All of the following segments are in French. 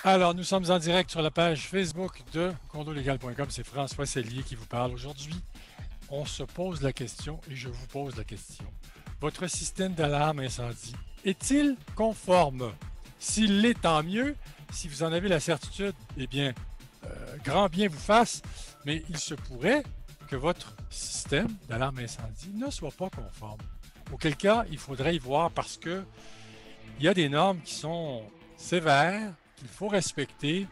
Alors, nous sommes en direct sur la page Facebook de condolégal.com. C'est François Sellier qui vous parle aujourd'hui. On se pose la question et je vous pose la question. Votre système d'alarme incendie est-il conforme? S'il l'est, tant mieux. Si vous en avez la certitude, eh bien, grand bien vous fasse. Mais il se pourrait que votre système d'alarme incendie ne soit pas conforme. Auquel cas, il faudrait y voir parce que il y a des normes qui sont sévères, qu'il faut respecter,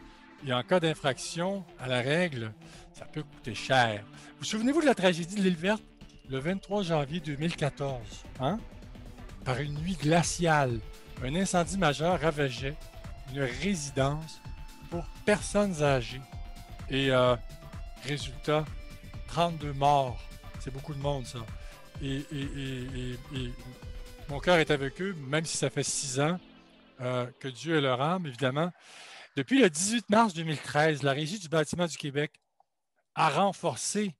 et en cas d'infraction à la règle, ça peut coûter cher. Vous souvenez-vous de la tragédie de l'île verte le 23 janvier 2014, hein? Par une nuit glaciale, un incendie majeur ravageait une résidence pour personnes âgées. Et résultat, 32 morts. C'est beaucoup de monde, ça. Et mon cœur est avec eux, même si ça fait 6 ans. Que Dieu ait leur âme, évidemment. Depuis le 18 mars 2013, la Régie du bâtiment du Québec a renforcé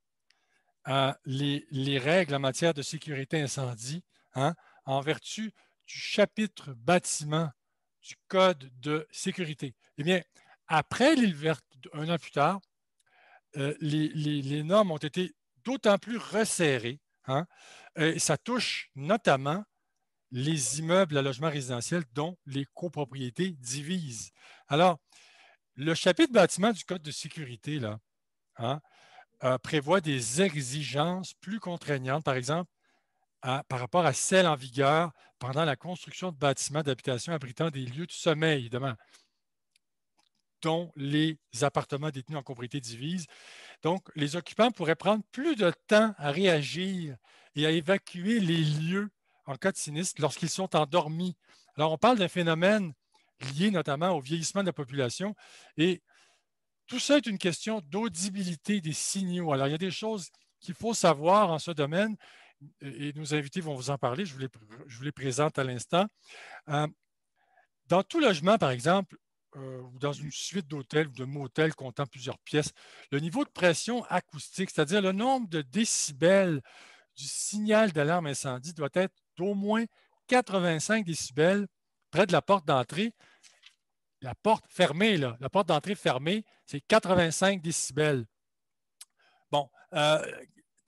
les règles en matière de sécurité incendie, hein, en vertu du chapitre bâtiment du Code de sécurité. Eh bien, après l'île verte, un an plus tard, les normes ont été d'autant plus resserrées. Hein, et ça touche notamment les immeubles à logement résidentiel dont les copropriétés divisent. Alors, le chapitre bâtiment du Code de sécurité là, hein, prévoit des exigences plus contraignantes, par exemple, par rapport à celles en vigueur pendant la construction de bâtiments d'habitation abritant des lieux de sommeil, évidemment, dont les appartements détenus en copropriété divisent. Donc, les occupants pourraient prendre plus de temps à réagir et à évacuer les lieux en cas de sinistre lorsqu'ils sont endormis. Alors, on parle d'un phénomène lié notamment au vieillissement de la population et tout ça est une question d'audibilité des signaux. Alors, il y a des choses qu'il faut savoir en ce domaine et nos invités vont vous en parler. Je vous les présente à l'instant. Dans tout logement, par exemple, ou dans une suite d'hôtels ou de motels comptant plusieurs pièces, le niveau de pression acoustique, c'est-à-dire le nombre de décibels du signal d'alarme incendie doit être d'au moins 85 décibels près de la porte d'entrée. La porte fermée, là, la porte d'entrée fermée, c'est 85 décibels. Bon,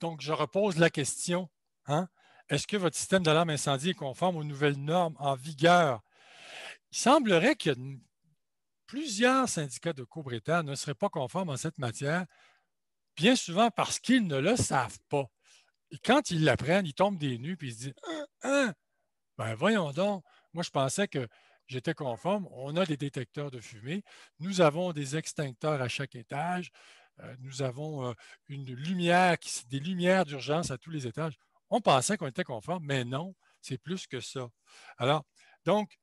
donc je repose la question. Hein? Est-ce que votre système d'alarme incendie est conforme aux nouvelles normes en vigueur? Il semblerait qu'il y a plusieurs syndicats de copropriétaires ne seraient pas conformes en cette matière, bien souvent parce qu'ils ne le savent pas. Et quand ils l'apprennent, ils tombent des nues et ils se disent hein, ben voyons donc, moi je pensais que j'étais conforme. On a des détecteurs de fumée, nous avons des extincteurs à chaque étage, nous avons une lumière, des lumières d'urgence à tous les étages. On pensait qu'on était conforme, mais non, c'est plus que ça. Alors, donc,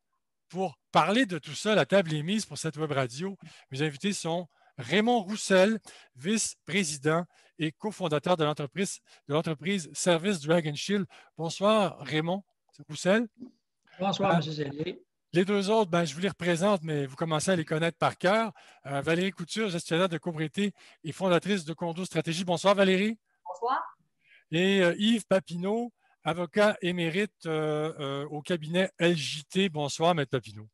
pour parler de tout ça, la table est mise pour cette web radio. Mes invités sont Raymond Roussel, vice-président et cofondateur de l'entreprise Service Dragon Shield. Bonsoir, Raymond Roussel. Bonsoir, Euh, M. Zellier. les deux autres, ben, je vous les représente, mais vous commencez à les connaître par cœur. Valérie Couture, gestionnaire de copropriété et fondatrice de Condo Stratégie. Bonsoir, Valérie. Bonsoir. Et Yves Papineau, avocat émérite au cabinet LJT. Bonsoir, Maître Papineau.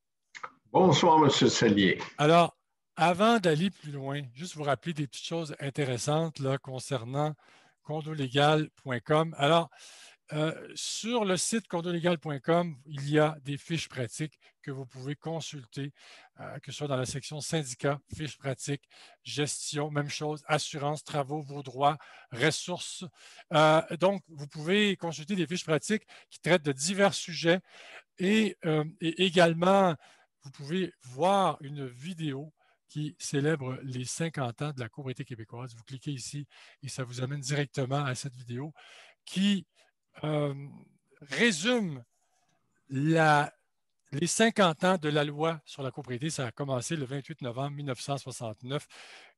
Bonsoir, M. Sellier. Alors, avant d'aller plus loin, juste vous rappeler des petites choses intéressantes là, concernant condolégal.com. Alors, sur le site condolégal.com, il y a des fiches pratiques que vous pouvez consulter, que ce soit dans la section syndicats, fiches pratiques, gestion, même chose, assurance, travaux, vos droits, ressources. Donc, vous pouvez consulter des fiches pratiques qui traitent de divers sujets et également, vous pouvez voir une vidéo qui célèbre les 50 ans de la copropriété québécoise. Vous cliquez ici et ça vous amène directement à cette vidéo qui résume les 50 ans de la loi sur la copropriété. Ça a commencé le 28 novembre 1969.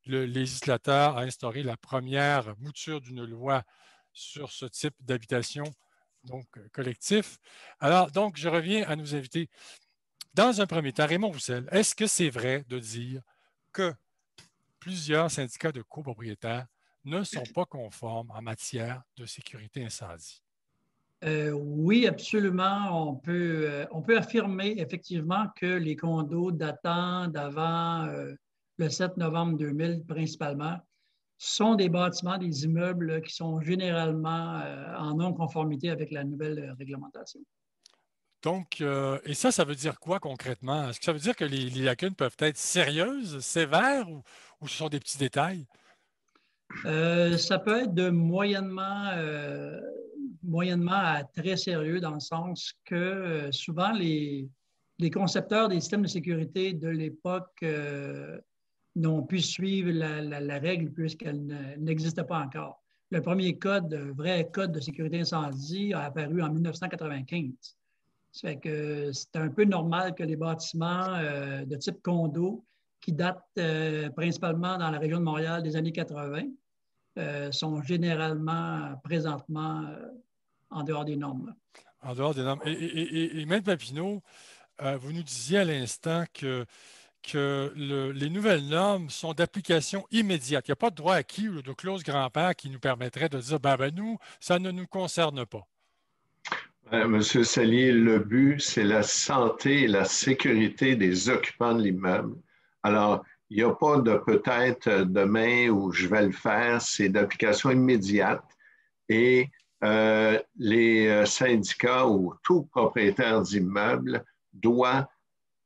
Le législateur a instauré la première mouture d'une loi sur ce type d'habitation, donc collectif. Alors, donc, je reviens à nos invités. Dans un premier temps, Raymond Roussel, est-ce que c'est vrai de dire que plusieurs syndicats de copropriétaires ne sont pas conformes en matière de sécurité incendie? Oui, absolument. On peut affirmer effectivement que les condos datant d'avant le 7 novembre 2000 principalement sont des bâtiments, des immeubles qui sont généralement en non-conformité avec la nouvelle réglementation. Donc, et ça veut dire quoi concrètement? Est-ce que ça veut dire que les lacunes peuvent être sérieuses, sévères ou ce sont des petits détails? Ça peut être de moyennement à très sérieux dans le sens que souvent les concepteurs des systèmes de sécurité de l'époque n'ont pu suivre la règle puisqu'elle n'existait pas encore. Le premier code, vrai code de sécurité incendie, a apparu en 1995. Ça fait que c'est un peu normal que les bâtiments de type condo qui datent principalement dans la région de Montréal des années 80 sont généralement présentement en dehors des normes. En dehors des normes. Et Maître Papineau, vous nous disiez à l'instant que les nouvelles normes sont d'application immédiate. Il n'y a pas de droit acquis ou de clause grand-père qui nous permettrait de dire, nous, ça ne nous concerne pas. Monsieur Sellier, le but, c'est la santé et la sécurité des occupants de l'immeuble. Alors, il n'y a pas de peut-être demain où je vais le faire, c'est d'application immédiate. Et les syndicats ou tout propriétaire d'immeuble doit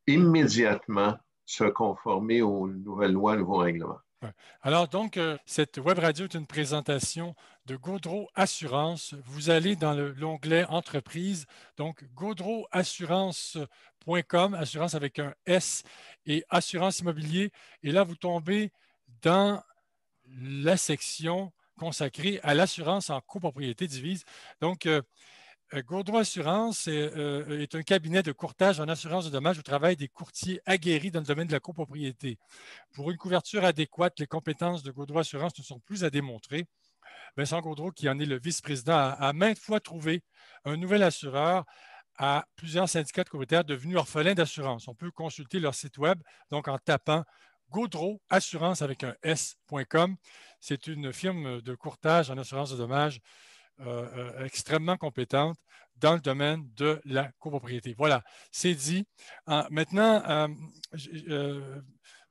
immédiatement se conformer aux nouvelles lois, nouveaux règlements. Ouais. Alors, donc, cette web radio est une présentation de Gaudreau Assurance. Vous allez dans l'onglet Entreprise, donc gaudreauassurance.com, assurance avec un S et assurance immobilier. Et là, vous tombez dans la section consacrée à l'assurance en copropriété divise. Donc, Gaudreau Assurance est un cabinet de courtage en assurance de dommages où travaillent des courtiers aguerris dans le domaine de la copropriété. Pour une couverture adéquate, les compétences de Gaudreau Assurance ne sont plus à démontrer. Vincent Gaudreau, qui en est le vice-président, a maintes fois trouvé un nouvel assureur à plusieurs syndicats de copropriétaires devenus orphelins d'assurance. On peut consulter leur site web, donc en tapant Gaudreau Assurance avec un S.com. C'est une firme de courtage en assurance de dommages extrêmement compétente dans le domaine de la copropriété. Voilà, c'est dit. Maintenant,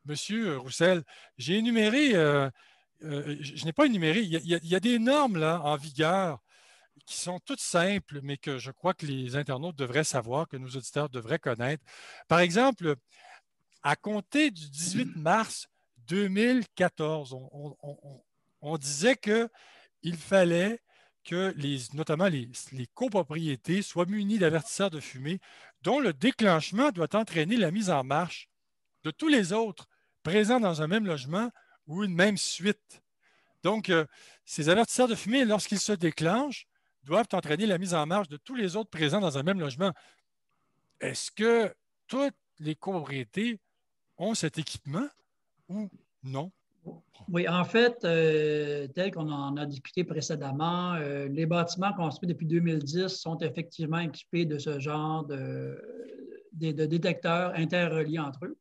Monsieur Roussel, j'ai énuméré, je n'ai pas énuméré, il y a des normes là, en vigueur qui sont toutes simples, mais que je crois que les internautes devraient savoir, que nos auditeurs devraient connaître. Par exemple, à compter du 18 mars 2014, on disait qu'il fallait que notamment les copropriétés soient munies d'avertisseurs de fumée dont le déclenchement doit entraîner la mise en marche de tous les autres présents dans un même logement ou une même suite. Donc, ces avertisseurs de fumée, lorsqu'ils se déclenchent, doivent entraîner la mise en marche de tous les autres présents dans un même logement. Est-ce que toutes les copropriétés ont cet équipement ou non? Oui, en fait, tel qu'on en a discuté précédemment, les bâtiments construits depuis 2010 sont effectivement équipés de ce genre de détecteurs interreliés entre eux.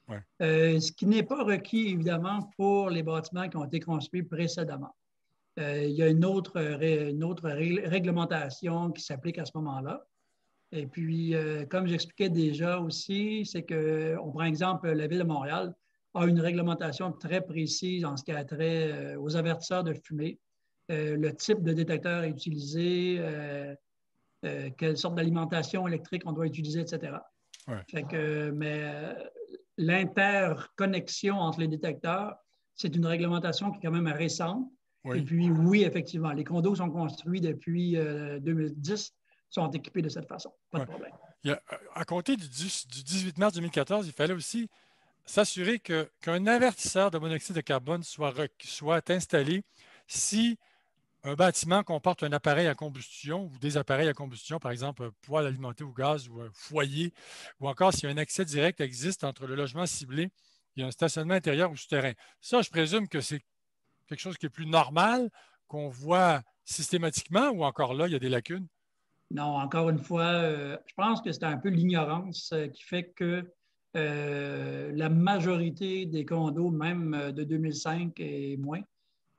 Ouais. Ce qui n'est pas requis, évidemment, pour les bâtiments qui ont été construits précédemment. Il y a une autre réglementation qui s'applique à ce moment-là. Et puis, comme j'expliquais déjà aussi, c'est qu'on prend exemple, la Ville de Montréal a une réglementation très précise en ce qui a trait aux avertisseurs de fumée, le type de détecteur utilisé, quelle sorte d'alimentation électrique on doit utiliser, etc. Ouais. Fait que, mais l'interconnexion entre les détecteurs, c'est une réglementation qui est quand même récente. Oui. Et puis, oui, effectivement, les condos sont construits depuis 2010, sont équipés de cette façon. Pas de problème. À compter du 18 mars 2014, il fallait aussi s'assurer qu'un avertisseur de monoxyde de carbone soit installé si un bâtiment comporte un appareil à combustion ou des appareils à combustion, par exemple un poêle alimenté au gaz ou un foyer, ou encore si un accès direct existe entre le logement ciblé et un stationnement intérieur ou souterrain. Ça, je présume que c'est quelque chose qui est plus normal, qu'on voit systématiquement, ou encore là, il y a des lacunes? Non, encore une fois, je pense que c'est un peu l'ignorance qui fait que la majorité des condos, même de 2005 et moins,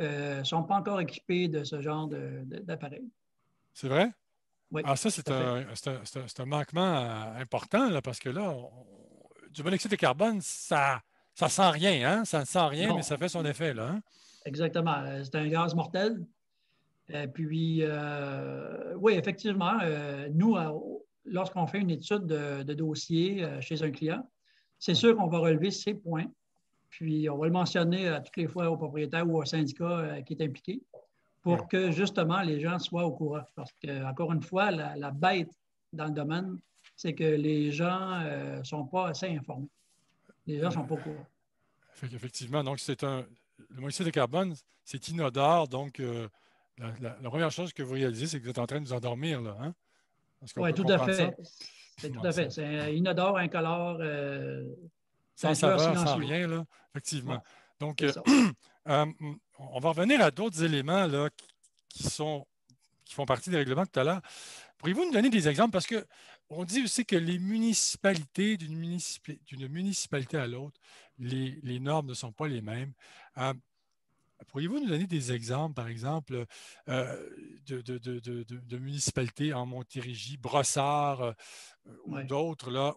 ne sont pas encore équipés de ce genre d'appareil. C'est vrai? Oui, Alors ça, c'est tout à fait. c'est un manquement important, là, parce que là, du monoxyde de carbone, ça sent rien, hein? Ça ne sent rien, mais ça Non, fait son effet, là, hein? exactement. C'est un gaz mortel. Puis, oui, effectivement, nous, lorsqu'on fait une étude de dossier chez un client, c'est sûr qu'on va relever ces points. Puis, on va le mentionner toutes les fois au propriétaire ou au syndicat qui est impliqué Oui. pour que, justement, les gens soient au courant. Parce que, encore une fois, la bête dans le domaine, c'est que les gens ne sont pas assez informés. Les gens ne sont pas au courant. Effectivement, donc le monoxyde de carbone, c'est inodore, donc la première chose que vous réalisez, c'est que vous êtes en train de vous endormir, là, hein? Est-ce qu'on Oui, peut tout à comprendre ça? fait. C'est tout Ouais, à fait. C'est inodore, incolore, c'est sans un tueur saveur, sans silencieux. rien, là, effectivement. Bon, Donc, c'est ça. euh, on va revenir à d'autres éléments là, qui font partie des règlements tout à l'heure. Pourriez-vous nous donner des exemples? Parce qu'on dit aussi que les municipalités, d'une municipalité à l'autre, les normes ne sont pas les mêmes. Euh, Pourriez-vous nous donner des exemples, par exemple, de municipalités en Montérégie, Brossard ou Oui, d'autres, là,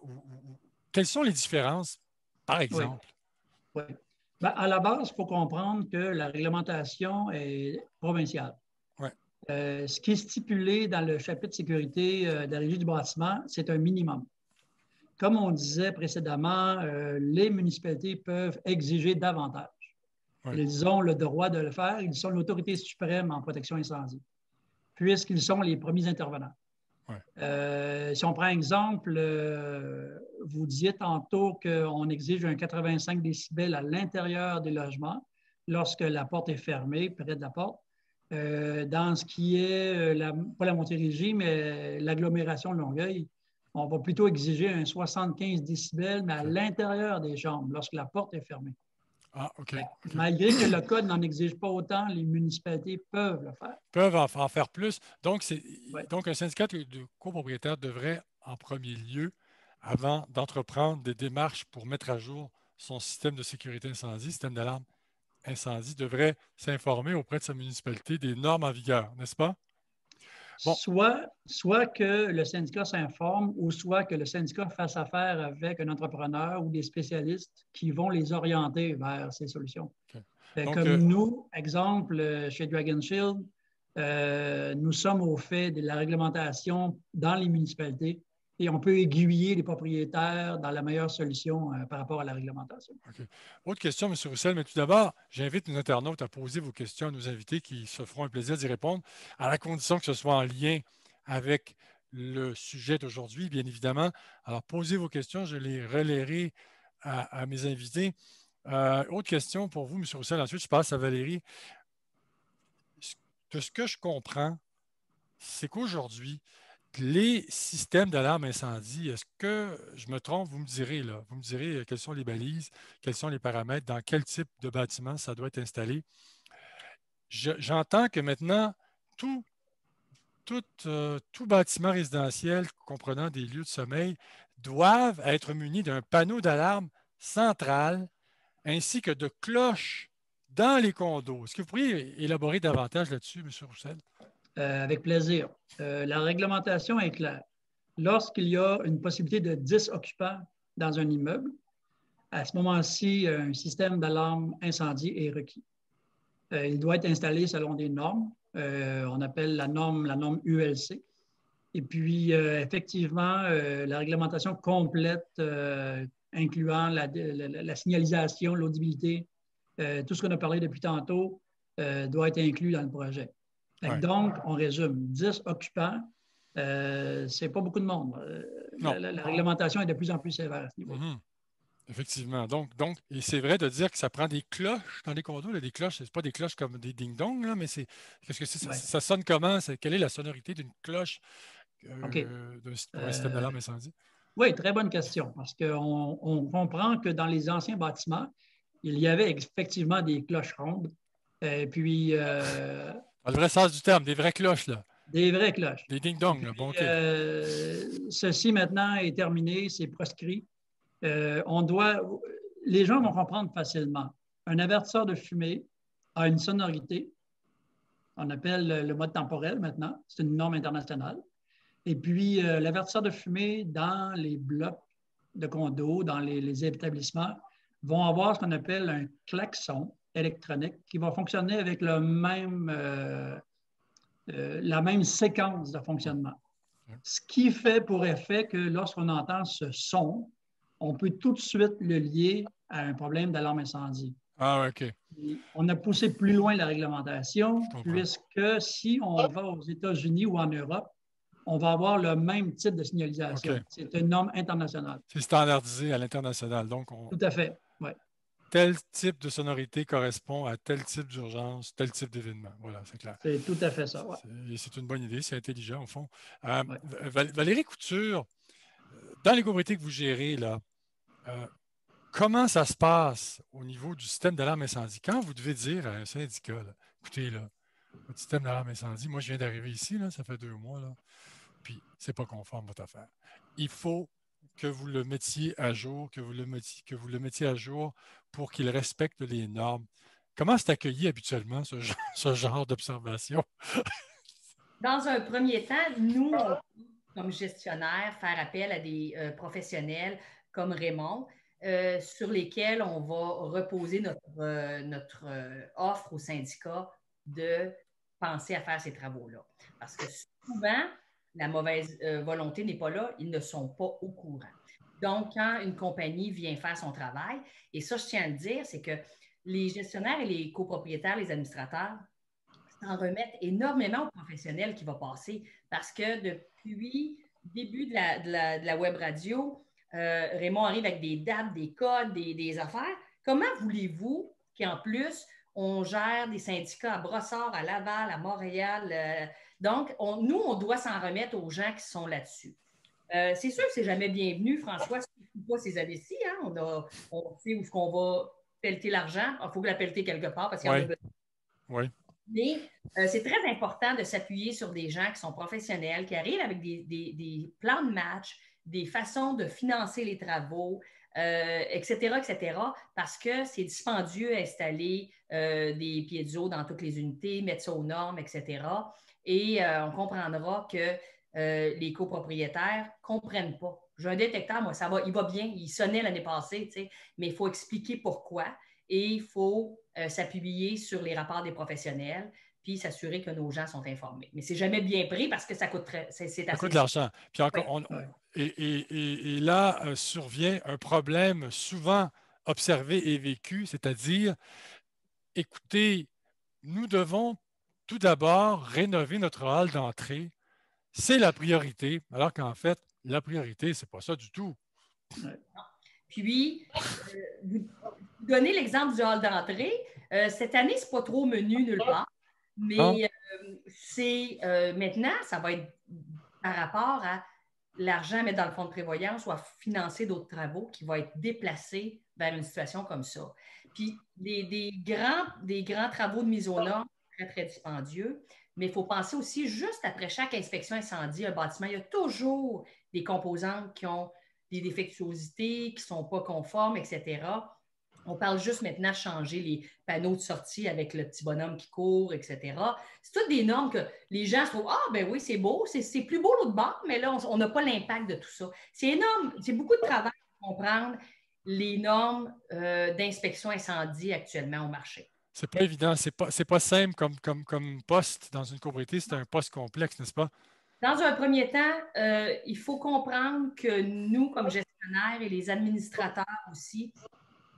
quelles sont les différences, par oui, exemple? oui. Ben, à la base, il faut comprendre que la réglementation est provinciale. Ouais, Ce qui est stipulé dans le chapitre sécurité de la Régie du bâtiment, c'est un minimum. Comme on disait précédemment, les municipalités peuvent exiger davantage. ouais, Ils ont le droit de le faire. Ils sont l'autorité suprême en protection incendie, puisqu'ils sont les premiers intervenants. ouais. Si on prend exemple, vous disiez tantôt qu'on exige un 85 décibels à l'intérieur des logements lorsque la porte est fermée, près de la porte. Dans ce qui est, pas la Montérégie, mais l'agglomération de Longueuil, on va plutôt exiger un 75 décibels, mais à OK. l'intérieur des chambres, lorsque la porte est fermée. Ah, OK, OK. Malgré que le code n'en exige pas autant, les municipalités peuvent le faire. Peuvent en faire plus. Donc, Ouais. donc un syndicat de copropriétaires devrait, en premier lieu, avant d'entreprendre des démarches pour mettre à jour son système de sécurité incendie, système d'alarme incendie, devrait s'informer auprès de sa municipalité des normes en vigueur, n'est-ce pas? Bon, Soit que le syndicat s'informe ou soit que le syndicat fasse affaire avec un entrepreneur ou des spécialistes qui vont les orienter vers ces solutions. OK. Donc, Comme nous, exemple, chez Dragon Shield, nous sommes au fait de la réglementation dans les municipalités et on peut aiguiller les propriétaires dans la meilleure solution par rapport à la réglementation. OK. Autre question, M. Roussel, mais tout d'abord, j'invite nos internautes à poser vos questions à nos invités qui se feront un plaisir d'y répondre, à la condition que ce soit en lien avec le sujet d'aujourd'hui, bien évidemment. Alors, posez vos questions, je les relayerai à mes invités. Autre question pour vous, M. Roussel. Ensuite, je passe à Valérie. De ce que je comprends, c'est qu'aujourd'hui, les systèmes d'alarme incendie, est-ce que je me trompe? Vous me direz, là, vous me direz quelles sont les balises, quels sont les paramètres, dans quel type de bâtiment ça doit être installé. J'entends que maintenant, tout, tout bâtiment résidentiel comprenant des lieux de sommeil doivent être munis d'un panneau d'alarme central ainsi que de cloches dans les condos. Est-ce que vous pourriez élaborer davantage là-dessus, M. Roussel? Avec plaisir. La réglementation est claire. Lorsqu'il y a une possibilité de 10 occupants dans un immeuble, à ce moment-ci, un système d'alarme incendie est requis. Il doit être installé selon des normes. On appelle la norme ULC. Et puis, effectivement, la réglementation complète, incluant la signalisation, l'audibilité, tout ce qu'on a parlé depuis tantôt, doit être inclus dans le projet. Ouais. Donc, on résume, 10 occupants, c'est pas beaucoup de monde. Non. La réglementation est de plus en plus sévère à ce niveau. Mm-hmm. Effectivement. Donc, et c'est vrai de dire que ça prend des cloches dans les condos. Là, des cloches, c'est pas des cloches comme des ding-dong, là, mais qu'est-ce que c'est? Ouais. Ça sonne comment? Quelle est la sonorité d'une cloche OK. pour un système d'alarme incendie? Oui, très bonne question, parce qu'on comprend que dans les anciens bâtiments, il y avait effectivement des cloches rondes, et puis Dans le vrai sens du terme, des vraies cloches, là. des vraies cloches. Des Et ding-dong, puis, là. Bon, OK. ceci maintenant est terminé, c'est proscrit. Les gens vont comprendre facilement. Un avertisseur de fumée a une sonorité, on appelle le mode temporel maintenant, c'est une norme internationale. Et puis, l'avertisseur de fumée dans les blocs de condos, dans les établissements, vont avoir ce qu'on appelle un klaxon électronique qui va fonctionner avec la même séquence de fonctionnement. Ce qui fait pour effet que lorsqu'on entend ce son, on peut tout de suite le lier à un problème d'alarme incendie. Ah, OK. Et on a poussé plus loin la réglementation, puisque si on va aux États-Unis ou en Europe, on va avoir le même type de signalisation. Okay. C'est une norme internationale. C'est standardisé à l'international. Donc, tout à fait, oui. Tel type de sonorité correspond à tel type d'urgence, tel type d'événement. Voilà, c'est clair. C'est tout à fait ça, oui. C'est une bonne idée, c'est intelligent, au fond. Ouais. Valérie Couture, dans les copropriétés que vous gérez, là, comment ça se passe au niveau du système d'alarme incendie? Quand vous devez dire à un syndicat, là, écoutez, là, votre système d'alarme incendie, moi, je viens d'arriver ici, là, ça fait 2 mois, là, puis c'est pas conforme, votre affaire. Il faut que vous le mettiez à jour, que vous le mettiez à jour pour qu'il respecte les normes. Comment c'est accueilli habituellement, ce genre d'observation? Dans un premier temps, nous, comme gestionnaires, faire appel à des professionnels comme Raymond, sur lesquels on va reposer notre offre au syndicat de penser à faire ces travaux-là. Parce que souvent, la mauvaise volonté n'est pas là, ils ne sont pas au courant. Donc, quand une compagnie vient faire son travail, et ça, je tiens à le dire, c'est que les gestionnaires et les copropriétaires, les administrateurs, s'en remettent énormément aux professionnels qui vont passer parce que depuis le début de la web radio, Raymond arrive avec des dates, des codes, des affaires. Comment voulez-vous qu'en plus, on gère des syndicats à Brossard, à Laval, à Montréal? Donc, nous, on doit s'en remettre aux gens qui sont là-dessus. C'est sûr que c'est jamais bienvenu, François, si on ne fait pas ces années-ci. Hein? On sait où est-ce qu'on va pelleter l'argent. Il faut que la pelleter quelque part parce qu'il y en a besoin. Oui. Mais c'est très important de s'appuyer sur des gens qui sont professionnels, qui arrivent avec des plans de match, des façons de financer les travaux, etc., etc., parce que c'est dispendieux à installer des pieds d'eau dans toutes les unités, mettre ça aux normes, etc. Et on comprendra que les copropriétaires ne comprennent pas. J'ai un détecteur, moi, ça va, il va bien, il sonnait l'année passée, mais il faut expliquer pourquoi et il faut s'appuyer sur les rapports des professionnels puis s'assurer que nos gens sont informés. Mais c'est jamais bien pris parce que ça coûte ça coûte de l'argent. Puis encore, et là survient un problème souvent observé et vécu, c'est-à-dire, écoutez, nous devons tout d'abord rénover notre hall d'entrée. C'est la priorité, alors qu'en fait, la priorité, ce n'est pas ça du tout. Puis, vous donnez l'exemple du hall d'entrée. Cette année, ce n'est pas trop menu nulle part, mais c'est maintenant, ça va être par rapport à l'argent à mettre dans le fonds de prévoyance ou à financer d'autres travaux qui vont être déplacés vers une situation comme ça. Puis, des grands travaux de mise aux normes, très, très dispendieux, mais il faut penser aussi, juste après chaque inspection incendie, un bâtiment, il y a toujours des composantes qui ont des défectuosités, qui ne sont pas conformes, etc. On parle juste maintenant de changer les panneaux de sortie avec le petit bonhomme qui court, etc. C'est toutes des normes que les gens se trouvent, ah, ben oui, c'est beau, c'est plus beau l'autre bord, mais là, on n'a pas l'impact de tout ça. C'est énorme, c'est beaucoup de travail pour comprendre les normes d'inspection incendie actuellement au marché. C'est pas évident, c'est pas simple comme poste dans une copropriété, c'est un poste complexe, n'est-ce pas? Dans un premier temps, il faut comprendre que nous, comme gestionnaires et les administrateurs aussi,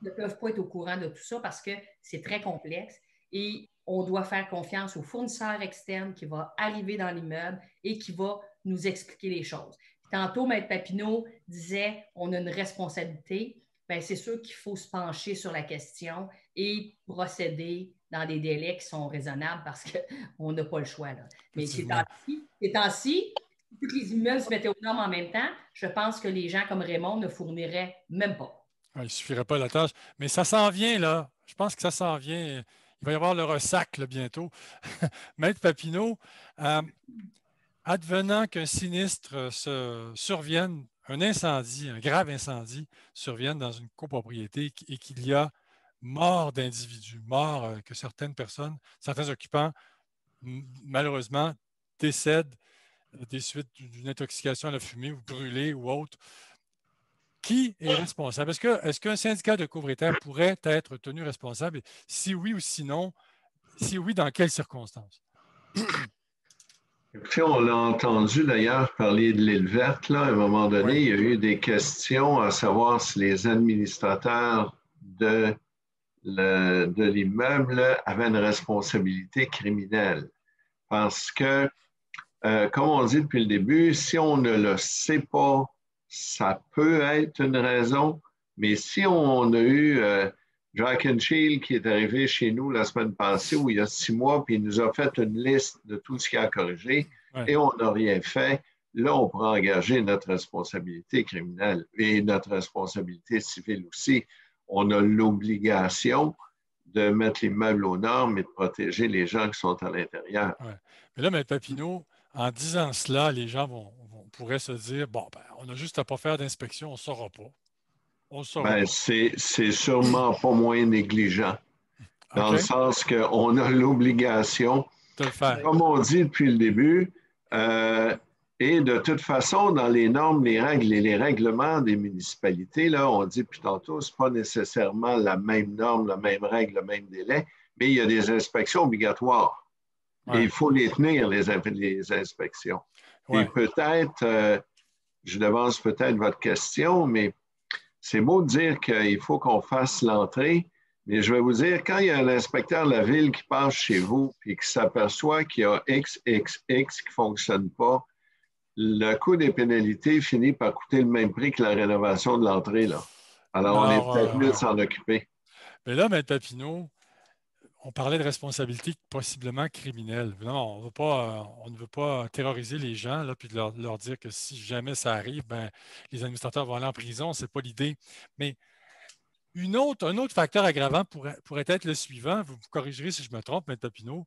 ne peuvent pas être au courant de tout ça parce que c'est très complexe et on doit faire confiance au fournisseur externe qui va arriver dans l'immeuble et qui va nous expliquer les choses. Tantôt, Maître Papineau disait on a une responsabilité. Bien, c'est sûr qu'il faut se pencher sur la question et procéder dans des délais qui sont raisonnables parce qu'on n'a pas le choix. Là. Mais ces temps-ci, vu que les immeubles se mettaient aux normes en même temps, je pense que les gens comme Raymond ne fourniraient même pas. Il ne suffirait pas la tâche. Mais ça s'en vient, là. Je pense que ça s'en vient. Il va y avoir le ressac là, bientôt. Maître Papineau, advenant qu'un sinistre survienne, un incendie, un grave incendie survienne dans une copropriété et qu'il y a mort d'individus, que certaines personnes, certains occupants, malheureusement, décèdent des suites d'une intoxication à la fumée ou brûlée ou autre, qui est responsable? Est-ce qu'un syndicat de copropriétaires pourrait être tenu responsable? Si oui ou sinon, si oui, dans quelles circonstances? Puis on l'a entendu d'ailleurs parler de l'île verte, là, à un moment donné, Oui. il y a eu des questions à savoir si les administrateurs de l'immeuble avaient une responsabilité criminelle. Parce que, comme on dit depuis le début, si on ne le sait pas, ça peut être une raison, mais si on a eu Jack and Shield qui est arrivé chez nous la semaine passée, ou il y a 6 mois, puis il nous a fait une liste de tout ce qu'il a corrigé, Ouais. et on n'a rien fait, là, on pourra engager notre responsabilité criminelle et notre responsabilité civile aussi. On a l'obligation de mettre l'immeuble aux normes et de protéger les gens qui sont à l'intérieur. Ouais. Mais là, M. Papineau, en disant cela, les gens pourraient se dire, bon, ben, on a juste à pas faire d'inspection, on ne saura pas. On ne saura Ben, pas. c'est sûrement pas moins négligent, dans le OK? sens qu'on a l'obligation, De le faire. comme on dit depuis le début, euh, et de toute façon, dans les normes, les règles et les règlements des municipalités, là, on dit depuis tantôt, ce n'est pas nécessairement la même norme, la même règle, le même délai, mais il y a des inspections obligatoires. Et Ouais. il faut les tenir, les inspections. Et Ouais. peut-être, je devance peut-être votre question, mais c'est beau de dire qu'il faut qu'on fasse l'entrée, mais je vais vous dire, quand il y a un inspecteur de la ville qui passe chez vous et qui s'aperçoit qu'il y a XXX qui ne fonctionne pas, le coût des pénalités finit par coûter le même prix que la rénovation de l'entrée, là. Alors, on est Alors, peut-être mieux de ouais. s'en occuper. Mais là, M. Papineau, on parlait de responsabilité possiblement criminelle. Non, on ne veut pas terroriser les gens là, puis de leur dire que si jamais ça arrive, ben, les administrateurs vont aller en prison. Ce n'est pas l'idée. Mais un autre facteur aggravant pourrait être le suivant. Vous me corrigerez si je me trompe, M. Papineau.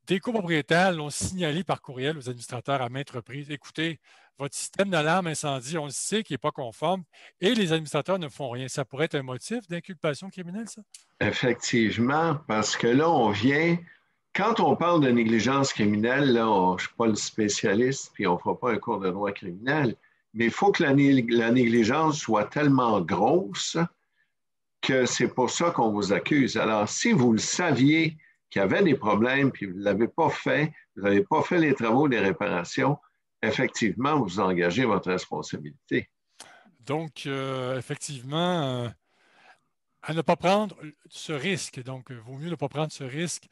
Des copropriétaires l'ont signalé par courriel aux administrateurs à maintes reprises. Écoutez, votre système d'alarme incendie, on le sait qu'il n'est pas conforme et les administrateurs ne font rien. Ça pourrait être un motif d'inculpation criminelle, ça? Effectivement, parce que là, quand on parle de négligence criminelle, là, je ne suis pas le spécialiste, puis on ne fera pas un cours de droit criminel, mais il faut que la négligence soit tellement grosse que c'est pour ça qu'on vous accuse. Alors, si vous le saviez qu'il y avait des problèmes, puis vous ne l'avez pas fait, vous n'avez pas fait les travaux des réparations, effectivement, vous engagez votre responsabilité. Donc, effectivement, à ne pas prendre ce risque. Donc, il vaut mieux ne pas prendre ce risque.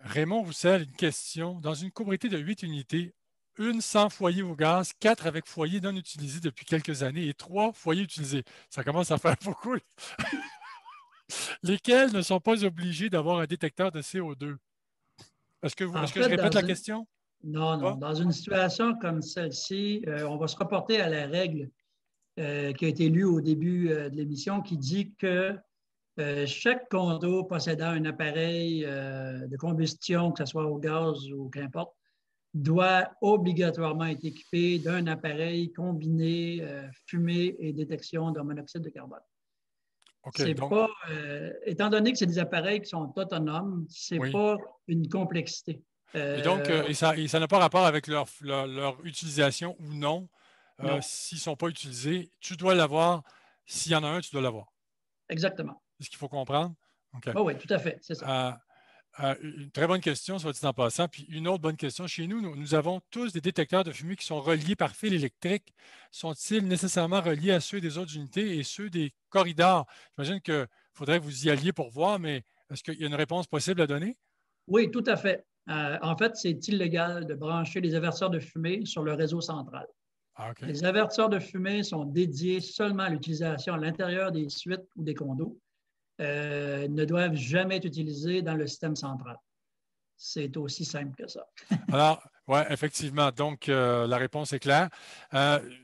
Raymond Roussel, une question. Dans une copropriété de 8 unités, une sans foyer au gaz, 4 avec foyer non utilisé depuis quelques années et 3 foyers utilisés. Ça commence à faire beaucoup. Lesquels ne sont pas obligés d'avoir un détecteur de CO2? En Est-ce que je fait, répète la question? non. Pas? Dans une situation comme celle-ci, on va se reporter à la règle qui a été lue au début de l'émission qui dit que chaque condo possédant un appareil de combustion, que ce soit au gaz ou qu'importe, doit obligatoirement être équipé d'un appareil combiné fumée et détection de monoxyde de carbone. OK, C'est donc, pas, étant donné que c'est des appareils qui sont autonomes, c'est oui. pas une complexité. Et donc, ça n'a pas rapport avec leur utilisation ou non. Non, S'ils ne sont pas utilisés, tu dois l'avoir. S'il y en a un, tu dois l'avoir. exactement. C'est ce qu'il faut comprendre? OK. Oh, oui, tout à fait, c'est ça. Une très bonne question, soit dit en passant. Puis une autre bonne question. Chez nous, nous avons tous des détecteurs de fumée qui sont reliés par fil électrique. Sont-ils nécessairement reliés à ceux des autres unités et ceux des corridors? J'imagine qu'il faudrait que vous y alliez pour voir, mais est-ce qu'il y a une réponse possible à donner? Oui, tout à fait. En fait, c'est illégal de brancher les avertisseurs de fumée sur le réseau central. OK. Les avertisseurs de fumée sont dédiés seulement à l'utilisation à l'intérieur des suites ou des condos. Ne doivent jamais être utilisés dans le système central. C'est aussi simple que ça. Alors, oui, effectivement. Donc, la réponse est claire.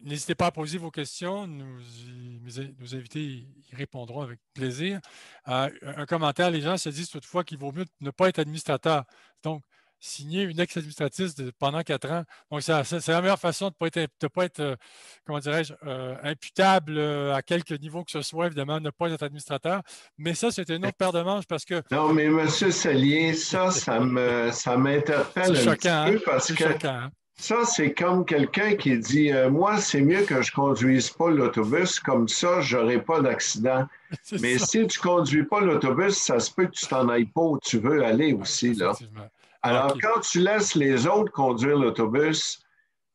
N'hésitez pas à poser vos questions. Nos invités y répondront avec plaisir. Un commentaire, les gens se disent toutefois qu'il vaut mieux ne pas être administrateur. Donc, signer une ex-administratrice pendant 4 ans. Donc, c'est la meilleure façon de ne pas être, comment dirais-je, imputable à quelque niveau que ce soit, évidemment, ne pas être administrateur. Mais ça, c'était une autre paire de manches parce que... Non, mais M. Sallier, ça m'interpelle C'est un petit choquant, hein? peu parce C'est que choquant, hein? ça, c'est comme quelqu'un qui dit moi, c'est mieux que je conduise pas l'autobus, comme ça, j'aurai pas d'accident. C'est Mais ça. si tu conduis pas l'autobus, ça se peut que tu t'en ailles pas où tu veux aller Ouais, aussi, là. effectivement. Alors, OK. quand tu laisses les autres conduire l'autobus,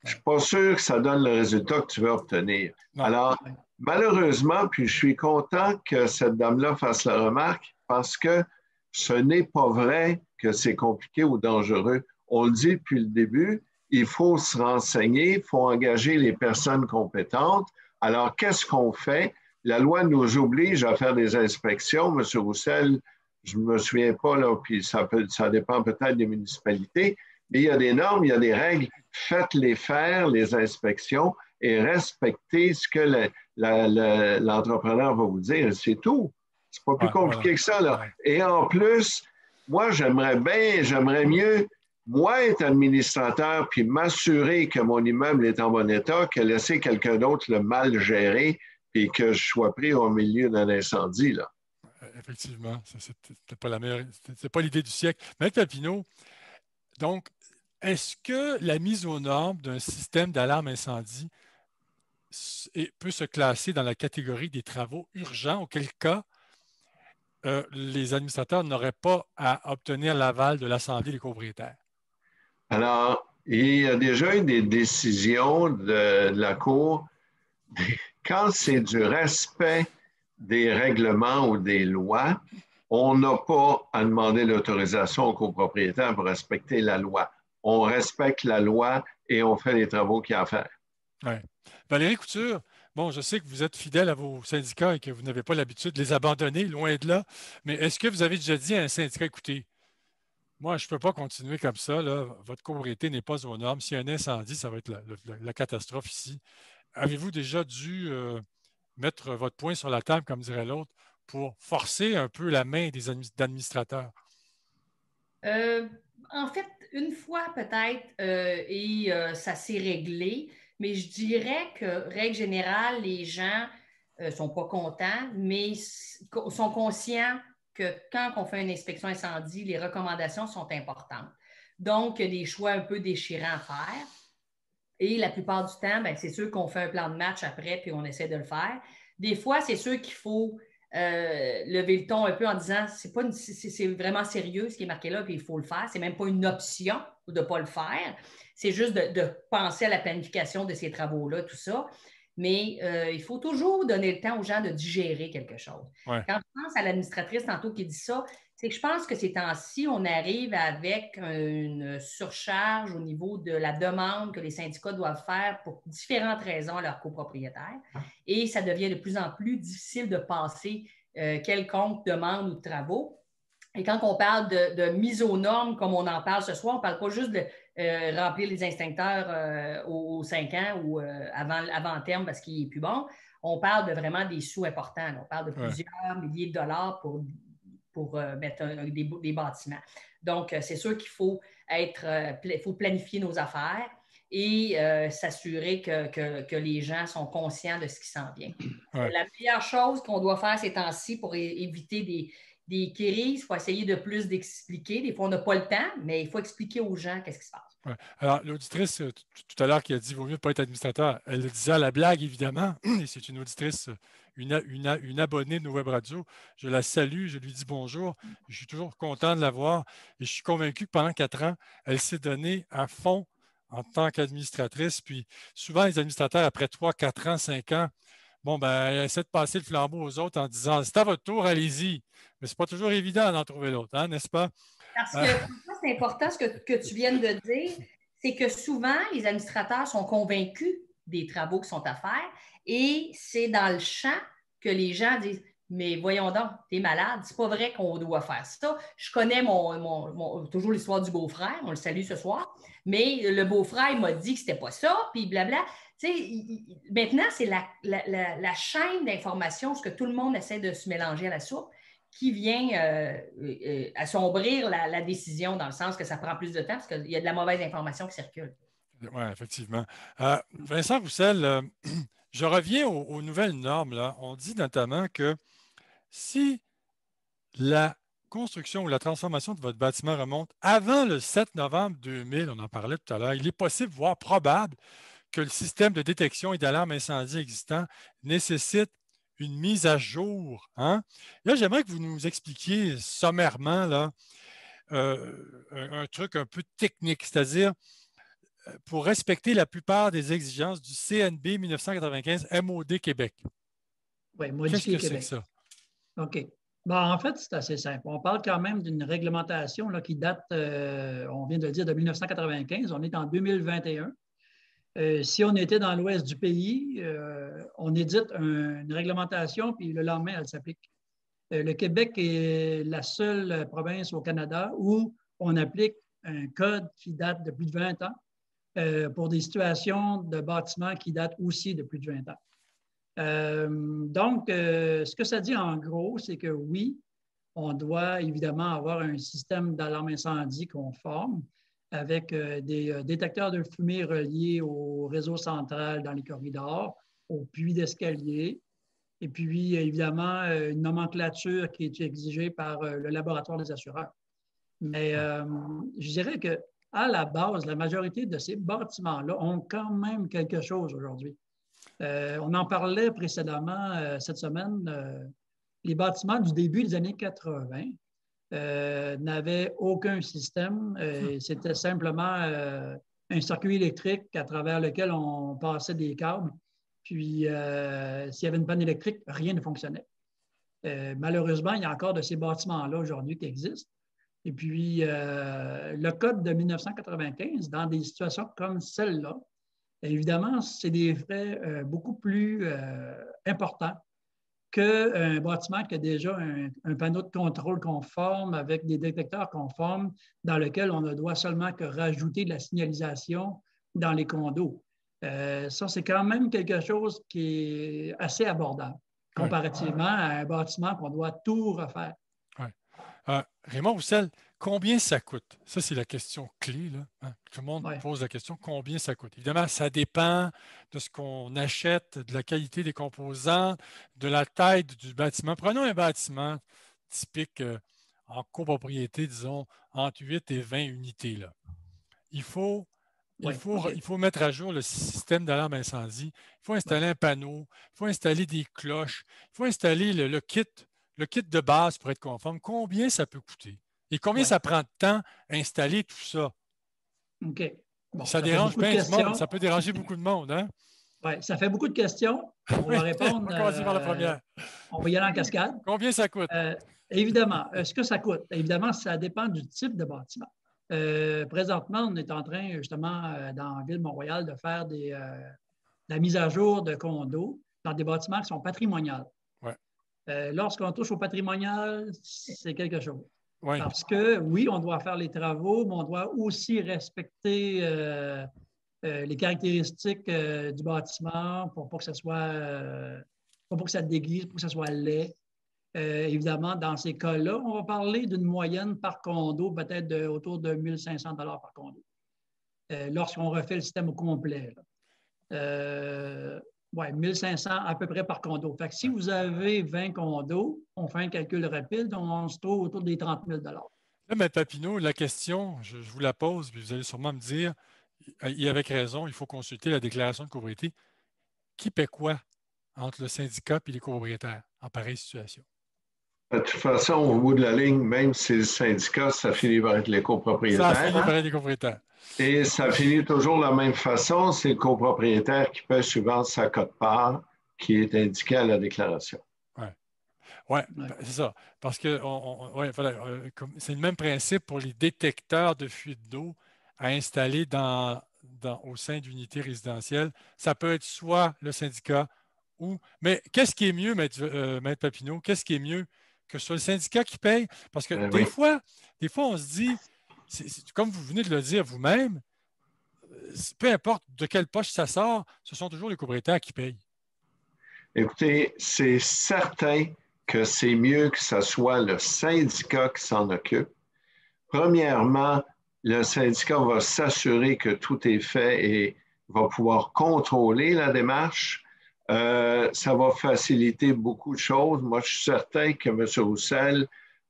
je suis pas sûr que ça donne le résultat que tu veux obtenir. Non. Alors, malheureusement, puis je suis content que cette dame-là fasse la remarque parce que ce n'est pas vrai que c'est compliqué ou dangereux. On le dit depuis le début, il faut se renseigner, il faut engager les personnes compétentes. Alors, qu'est-ce qu'on fait? La loi nous oblige à faire des inspections. M. Roussel, je ne me souviens pas, là, puis ça dépend peut-être des municipalités, mais il y a des normes, il y a des règles. Faites-les faire, les inspections, et respectez ce que l'entrepreneur va vous dire. C'est tout. C'est pas plus compliqué que ça, là. Et en plus, moi, j'aimerais mieux, moi, être administrateur puis m'assurer que mon immeuble est en bon état que laisser quelqu'un d'autre le mal gérer puis que je sois pris au milieu d'un incendie, là. Effectivement, c'était pas la meilleure, c'est pas l'idée du siècle. Maître Papineau, donc, est-ce que la mise aux normes d'un système d'alarme incendie peut se classer dans la catégorie des travaux urgents, auquel cas les administrateurs n'auraient pas à obtenir l'aval de l'Assemblée des copropriétaires? Alors, il y a déjà eu des décisions de la Cour. Quand c'est du respect des règlements ou des lois, on n'a pas à demander l'autorisation aux copropriétaires pour respecter la loi. On respecte la loi et on fait les travaux qu'il y a à faire. Ouais. Valérie Couture, bon, je sais que vous êtes fidèle à vos syndicats et que vous n'avez pas l'habitude de les abandonner, loin de là, mais est-ce que vous avez déjà dit à un syndicat, écoutez, moi, je ne peux pas continuer comme ça, là. Votre copropriété n'est pas aux normes. S'il y a un incendie, ça va être la catastrophe ici. Avez-vous déjà dû mettre votre poing sur la table, comme dirait l'autre, pour forcer un peu la main des administrateurs? En fait, une fois peut-être, et ça s'est réglé, mais je dirais que, règle générale, les gens ne sont pas contents, mais sont conscients que quand on fait une inspection incendie, les recommandations sont importantes. Donc, il y a des choix un peu déchirants à faire. Et la plupart du temps, ben, c'est sûr qu'on fait un plan de match après, puis on essaie de le faire. Des fois, c'est sûr qu'il faut lever le ton un peu en disant c'est vraiment sérieux ce qui est marqué là, puis il faut le faire. C'est même pas une option de ne pas le faire. C'est juste de penser à la planification de ces travaux-là, tout ça. Mais il faut toujours donner le temps aux gens de digérer quelque chose. Ouais. Quand je pense à l'administratrice tantôt qui dit ça, c'est que je pense que ces temps-ci, on arrive avec une surcharge au niveau de la demande que les syndicats doivent faire pour différentes raisons à leurs copropriétaires. Et ça devient de plus en plus difficile de passer quelconque demande ou de travaux. Et quand on parle de mise aux normes, comme on en parle ce soir, on ne parle pas juste de remplir les extincteurs aux 5 ans ou avant terme parce qu'il n'est plus bon. On parle de vraiment des sous importants. On parle de plusieurs milliers de dollars pour mettre des bâtiments. Donc, c'est sûr qu'il faut planifier nos affaires et s'assurer que les gens sont conscients de ce qui s'en vient. Ouais. La meilleure chose qu'on doit faire ces temps-ci pour éviter des crises, il faut essayer de plus d'expliquer. Des fois, on n'a pas le temps, mais il faut expliquer aux gens qu'est-ce qui se passe. Ouais. Alors, l'auditrice tout à l'heure qui a dit « vaut mieux ne pas être administrateur », elle le disait à la blague, évidemment, et c'est une auditrice, une abonnée de nos web radios. Je la salue, je lui dis bonjour. Je suis toujours content de la voir et je suis convaincu que pendant 4 ans, elle s'est donnée à fond en tant qu'administratrice. Puis souvent, les administrateurs, après 3, 4 ans, 5 ans, bon, ben, elle essaie de passer le flambeau aux autres en disant « c'est à votre tour, allez-y ». Mais ce n'est pas toujours évident d'en trouver l'autre, hein, n'est-ce pas? Parce que c'est important ce que tu viens de dire, c'est que souvent, les administrateurs sont convaincus des travaux qui sont à faire et c'est dans le champ que les gens disent « mais voyons donc, t'es malade, c'est pas vrai qu'on doit faire ça. » Je connais toujours l'histoire du beau-frère, on le salue ce soir, mais le beau-frère il m'a dit que c'était pas ça, puis blabla. Tu sais, maintenant, c'est la chaîne d'information, ce que tout le monde essaie de se mélanger à la soupe, qui vient assombrir la décision dans le sens que ça prend plus de temps parce qu'il y a de la mauvaise information qui circule. Oui, effectivement. Vincent Roussel, je reviens aux nouvelles normes, là. On dit notamment que si la construction ou la transformation de votre bâtiment remonte avant le 7 novembre 2000, on en parlait tout à l'heure, il est possible, voire probable, que le système de détection et d'alarme incendie existant nécessite une mise à jour. Hein? Là, j'aimerais que vous nous expliquiez sommairement là, un truc un peu technique, c'est-à-dire pour respecter la plupart des exigences du CNB 1995 MOD Québec. Oui, Qu'est-ce modifié que c'est Québec. que ça? OK. Bon, en fait, c'est assez simple. On parle quand même d'une réglementation là, qui date, on vient de le dire, de 1995. On est en 2021. Si on était dans l'ouest du pays, on édite une réglementation, puis le lendemain, elle s'applique. Le Québec est la seule province au Canada où on applique un code qui date de plus de 20 ans pour des situations de bâtiments qui datent aussi de plus de 20 ans. Donc, ce que ça dit en gros, c'est que oui, on doit évidemment avoir un système d'alarme incendie conforme avec des détecteurs de fumée reliés au réseau central dans les corridors, aux puits d'escalier, et puis évidemment une nomenclature qui est exigée par le laboratoire des assureurs. Mais je dirais qu'à la base, la majorité de ces bâtiments-là ont quand même quelque chose aujourd'hui. On en parlait précédemment cette semaine. Les bâtiments du début des années 80 n'avaient aucun système. C'était simplement un circuit électrique à travers lequel on passait des câbles. Puis, s'il y avait une panne électrique, rien ne fonctionnait. Malheureusement, il y a encore de ces bâtiments-là aujourd'hui qui existent. Et puis, le code de 1995, dans des situations comme celle-là, évidemment, c'est des frais beaucoup plus importants qu'un bâtiment qui a déjà un panneau de contrôle conforme avec des détecteurs conformes dans lequel on ne doit seulement que rajouter de la signalisation dans les condos. Ça, c'est quand même quelque chose qui est assez abordable comparativement à un bâtiment qu'on doit tout refaire. Raymond Roussel, combien ça coûte? Ça, c'est la question clé. Là, hein? Tout le monde pose la question, combien ça coûte? Évidemment, ça dépend de ce qu'on achète, de la qualité des composants, de la taille du bâtiment. Prenons un bâtiment typique en copropriété, disons, entre 8 et 20 unités. Là. Il faut mettre à jour le système d'alarme incendie. Il faut installer un panneau. Il faut installer des cloches. Il faut installer le kit de base pour être conforme. Combien ça peut coûter? Et combien ça prend de temps à installer tout ça? OK. Bon, ça dérange bien du monde. Ça peut déranger beaucoup de monde. Hein? Oui, ça fait beaucoup de questions. On va répondre. On va commencer par la première. On va y aller en cascade. Combien ça coûte? Évidemment. Ce que ça coûte, évidemment, ça dépend du type de bâtiment. Présentement, on est en train, justement, dans la ville de Mont-Royal, de faire la mise à jour de condos dans des bâtiments qui sont patrimoniaux. Ouais. Lorsqu'on touche au patrimonial, c'est quelque chose. Ouais. Parce que, oui, on doit faire les travaux, mais on doit aussi respecter les caractéristiques du bâtiment pour pas que ça soit, pour que ça déguise, pour que ça soit laid. Évidemment, dans ces cas-là, on va parler d'une moyenne par condo, peut-être autour de 1 500 $ par condo, lorsqu'on refait le système au complet. Oui, 1 500 à peu près par condo. Fait que si vous avez 20 condos, on fait un calcul rapide, on se trouve autour des 30 000 $. Là, M. Papineau, la question, je vous la pose, puis vous allez sûrement me dire, et avec raison, il faut consulter la déclaration de copropriété. Qui paie quoi entre le syndicat et les copropriétaires en pareille situation? De toute façon, au bout de la ligne, même si c'est le syndicat, ça finit par être les copropriétaires. Ça finit par être les copropriétaires. Et ça finit toujours de la même façon. C'est le copropriétaire qui paie suivant sa quote-part qui est indiquée à la déclaration. Oui, c'est ça. Parce que c'est le même principe pour les détecteurs de fuite d'eau à installer au sein d'unités résidentielles. Ça peut être soit le syndicat ou... Mais qu'est-ce qui est mieux, Maître Papineau, qu'est-ce qui est mieux que ce soit le syndicat qui paye? Parce que des fois, on se dit, comme vous venez de le dire vous-même, peu importe de quelle poche ça sort, ce sont toujours les copropriétaires qui payent. Écoutez, c'est certain que c'est mieux que ce soit le syndicat qui s'en occupe. Premièrement, le syndicat va s'assurer que tout est fait et va pouvoir contrôler la démarche. Ça va faciliter beaucoup de choses. Moi, je suis certain que M. Roussel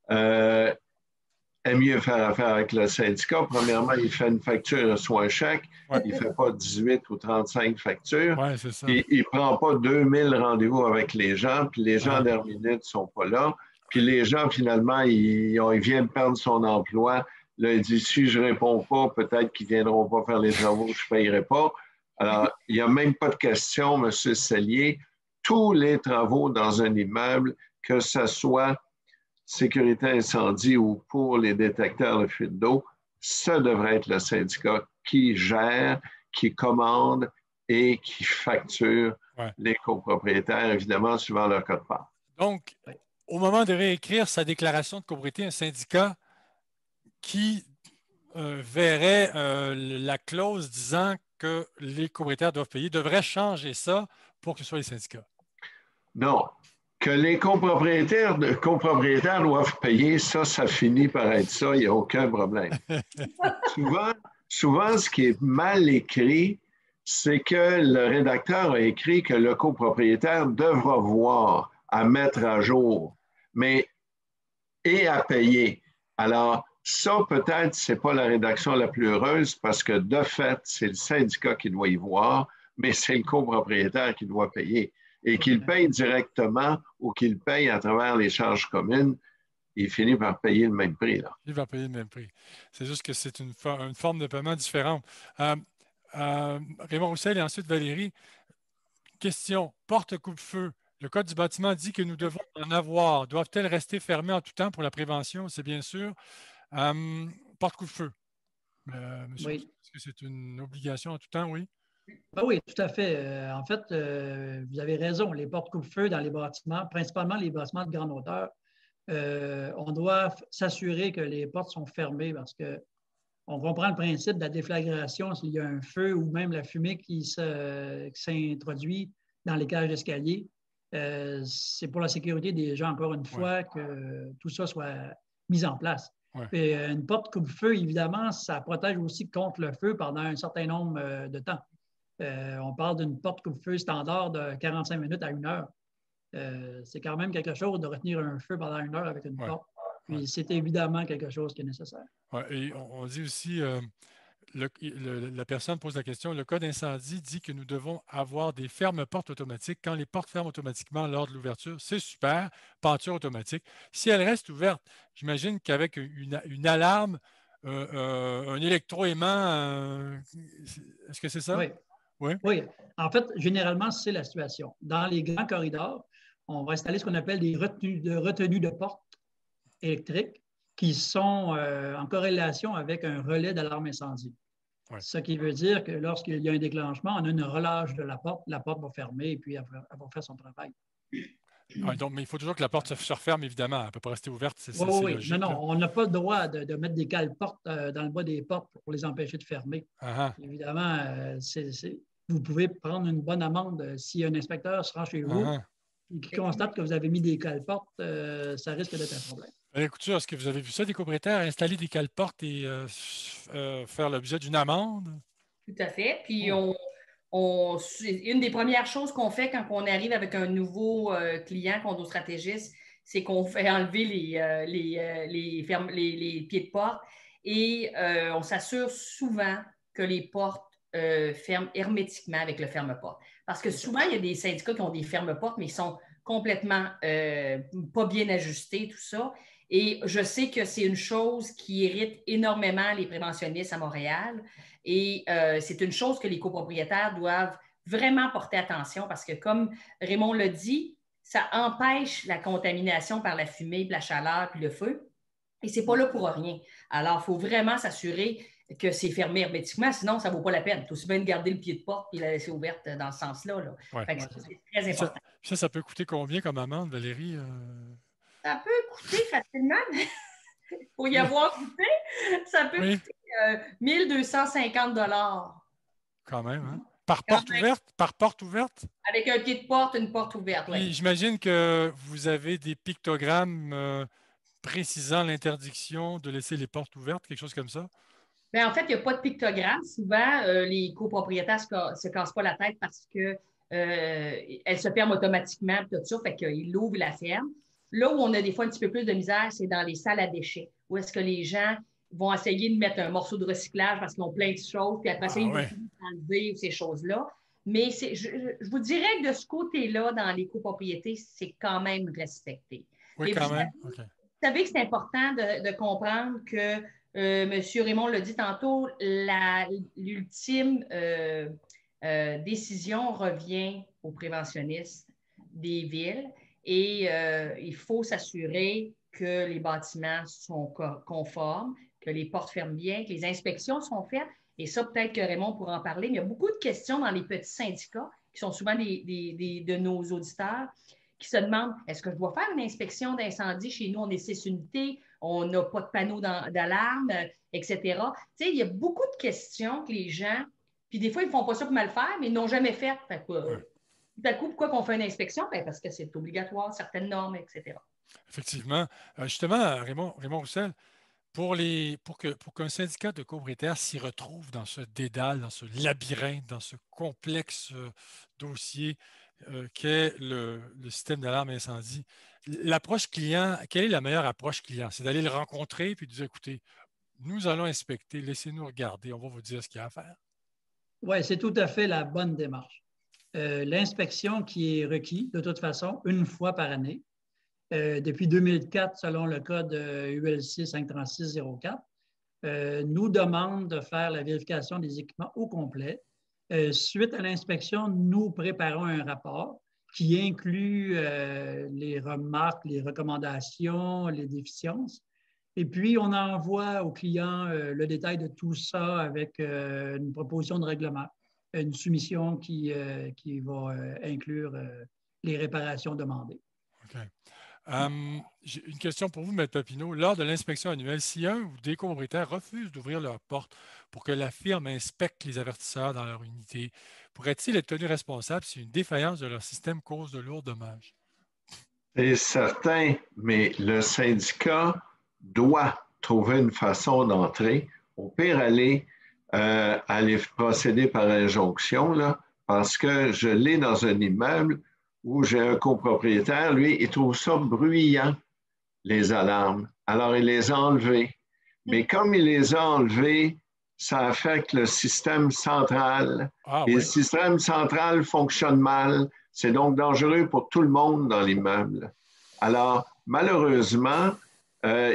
aime mieux faire affaire avec le syndicat. Premièrement, il fait une facture, il reçoit un chèque. Ouais. Il ne fait pas 18 ou 35 factures. Ouais, c'est ça. Il ne prend pas 2000 rendez-vous avec les gens, puis les gens dernière minute ne sont pas là. Puis les gens, finalement, ils viennent perdre son emploi. Là, il dit, si je ne réponds pas, peut-être qu'ils ne viendront pas faire les travaux, je ne payerai pas. Alors, il n'y a même pas de question, M. Sellier. Tous les travaux dans un immeuble, que ce soit sécurité incendie ou pour les détecteurs de fuite d'eau, ça devrait être le syndicat qui gère, qui commande et qui facture les copropriétaires, évidemment, suivant leur code part. Donc, au moment de réécrire sa déclaration de copropriété, un syndicat qui verrait la clause disant que les copropriétaires doivent payer devrait changer ça pour que ce soit les syndicats. Non. Que les copropriétaires doivent payer, ça finit par être ça, il n'y a aucun problème. souvent, ce qui est mal écrit, c'est que le rédacteur a écrit que le copropriétaire devra voir à mettre à jour, et à payer. Alors, ça, peut-être, ce n'est pas la rédaction la plus heureuse parce que, de fait, c'est le syndicat qui doit y voir, mais c'est le copropriétaire qui doit payer. Et qu'il paye directement ou qu'il paye à travers les charges communes, il finit par payer le même prix. Là. Il va payer le même prix. C'est juste que c'est une forme de paiement différente. Raymond Roussel et ensuite Valérie. Question. Porte-coupe-feu. Le Code du bâtiment dit que nous devons en avoir. Doivent-elles rester fermées en tout temps pour la prévention? C'est bien sûr. Porte-coupe-feu. Monsieur, oui. Est-ce que c'est une obligation en tout temps? Oui. Ben oui, tout à fait. En fait, vous avez raison. Les portes coupe-feu dans les bâtiments, principalement les bâtiments de grande hauteur, on doit s'assurer que les portes sont fermées parce qu'on comprend le principe de la déflagration s'il y a un feu ou même la fumée qui s'introduit dans les cages d'escalier. C'est pour la sécurité des gens, encore une fois, que tout ça soit mis en place. Et une porte coupe-feu, évidemment, ça protège aussi contre le feu pendant un certain nombre de temps. On parle d'une porte coupe-feu standard de 45 minutes à 1 heure. C'est quand même quelque chose de retenir un feu pendant 1 heure avec une porte. Puis c'est évidemment quelque chose qui est nécessaire. Et on dit aussi, la personne pose la question, le code incendie dit que nous devons avoir des fermes-portes automatiques. Quand les portes ferment automatiquement lors de l'ouverture, c'est super, peinture automatique. Si elles restent ouvertes, j'imagine qu'avec une alarme, un électroaimant, est-ce que c'est ça? Oui. Oui. En fait, généralement, c'est la situation. Dans les grands corridors, on va installer ce qu'on appelle des retenues de portes électriques qui sont en corrélation avec un relais d'alarme incendie. Ce qui veut dire que lorsqu'il y a un déclenchement, on a une relâche de la porte va fermer et puis elle va faire son travail. Donc, mais il faut toujours que la porte se referme, évidemment. Elle ne peut pas rester ouverte. C'est logique. Non, on n'a pas le droit de mettre des cale-portes dans le bas des portes pour les empêcher de fermer. Évidemment, vous pouvez prendre une bonne amende si un inspecteur se rend chez vous et qui constate que vous avez mis des cale-portes, ça risque d'être un problème. Écoutez, est-ce que vous avez vu ça, des copropriétaires installer des cale-portes et faire l'objet d'une amende? Tout à fait. Puis, une des premières choses qu'on fait quand on arrive avec un nouveau client, condo-stratégiste, c'est qu'on fait enlever les pieds de porte et on s'assure souvent que les portes ferment hermétiquement avec le ferme-porte. Parce que souvent, il y a des syndicats qui ont des ferme-portes, mais ils sont complètement pas bien ajustés, tout ça. Et je sais que c'est une chose qui irrite énormément les préventionnistes à Montréal. Et c'est une chose que les copropriétaires doivent vraiment porter attention parce que, comme Raymond l'a dit, ça empêche la contamination par la fumée, la chaleur, puis le feu. Et ce n'est pas là pour rien. Alors, il faut vraiment s'assurer que c'est fermé hermétiquement, sinon, ça ne vaut pas la peine. Il faut aussi bien garder le pied de porte et la laisser ouverte dans ce sens-là. C'est très important. Ça peut coûter combien comme amende, Valérie? Ça peut coûter facilement, il faut y avoir goûté, ça peut coûter 1 250 $. Quand même, hein? Par porte ouverte? Par porte ouverte? Avec un pied de porte, une porte ouverte, oui. J'imagine que vous avez des pictogrammes précisant l'interdiction de laisser les portes ouvertes, quelque chose comme ça? Bien, en fait, il n'y a pas de pictogramme. Souvent, les copropriétaires ne se cassent pas la tête parce qu'elles se ferment automatiquement, tout ça, fait qu'ils l'ouvrent la ferment. Là où on a des fois un petit peu plus de misère, c'est dans les salles à déchets, où est-ce que les gens vont essayer de mettre un morceau de recyclage parce qu'ils ont plein de choses, puis après ça, ils vont enlever ces choses-là. Mais je vous dirais que de ce côté-là, dans les copropriétés, c'est quand même respecté. Oui, quand même. Okay. Vous savez que c'est important de comprendre que M. Raymond l'a dit tantôt, l'ultime décision revient aux préventionnistes des villes et il faut s'assurer que les bâtiments sont conformes, que les portes ferment bien, que les inspections sont faites. Et ça, peut-être que Raymond pourra en parler, mais il y a beaucoup de questions dans les petits syndicats, qui sont souvent de nos auditeurs, qui se demandent, est-ce que je dois faire une inspection d'incendie? Chez nous, on est 6 unités, on n'a pas de panneau d'alarme, etc. Tu sais, il y a beaucoup de questions que les gens, puis des fois, ils ne font pas ça pour mal faire, mais ils n'ont jamais fait. Fait que, tout à coup, pourquoi on fait une inspection? Bien, parce que c'est obligatoire, certaines normes, etc. Effectivement. Justement, Raymond Roussel, pour qu'un syndicat de copropriétaires s'y retrouve dans ce dédale, dans ce labyrinthe, dans ce complexe dossier qu'est le système d'alarme incendie, l'approche client, quelle est la meilleure approche client? C'est d'aller le rencontrer et de dire, écoutez, nous allons inspecter, laissez-nous regarder, on va vous dire ce qu'il y a à faire. Oui, c'est tout à fait la bonne démarche. L'inspection qui est requise, de toute façon, une fois par année, depuis 2004, selon le code ULC 536-04, nous demande de faire la vérification des équipements au complet. Suite à l'inspection, nous préparons un rapport qui inclut les remarques, les recommandations, les déficiences. Et puis, on envoie au client le détail de tout ça avec une proposition de règlement, une soumission qui va inclure les réparations demandées. OK. J'ai une question pour vous, M. Papineau. Lors de l'inspection annuelle, si un ou des copropriétaires refusent d'ouvrir leurs portes pour que la firme inspecte les avertisseurs dans leur unité, pourraient-ils être tenus responsables si une défaillance de leur système cause de lourds dommages? C'est certain, mais le syndicat doit trouver une façon d'entrer. Au pire, aller procéder par injonction, là, parce que je l'ai dans un immeuble où j'ai un copropriétaire, lui, il trouve ça bruyant, les alarmes. Alors, il les a enlevées. Mais comme il les a enlevées, ça affecte le système central. Et le système central fonctionne mal. C'est donc dangereux pour tout le monde dans l'immeuble. Alors, malheureusement,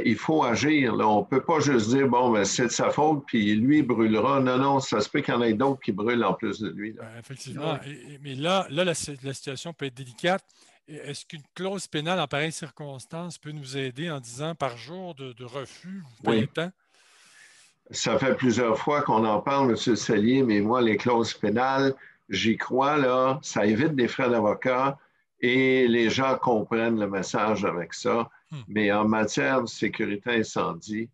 il faut agir. Là. On ne peut pas juste dire, bon, ben, c'est de sa faute, puis lui, il brûlera. Non, non, ça se peut qu'il y en ait d'autres qui brûlent en plus de lui. Là. Effectivement. Mais là la situation peut être délicate. Est-ce qu'une clause pénale en pareille circonstance peut nous aider en disant par jour de refus, vous payez tant? Ça fait plusieurs fois qu'on en parle, M. Sellier, mais moi, les clauses pénales, j'y crois, là, ça évite des frais d'avocat et les gens comprennent le message avec ça. Mais en matière de sécurité incendie,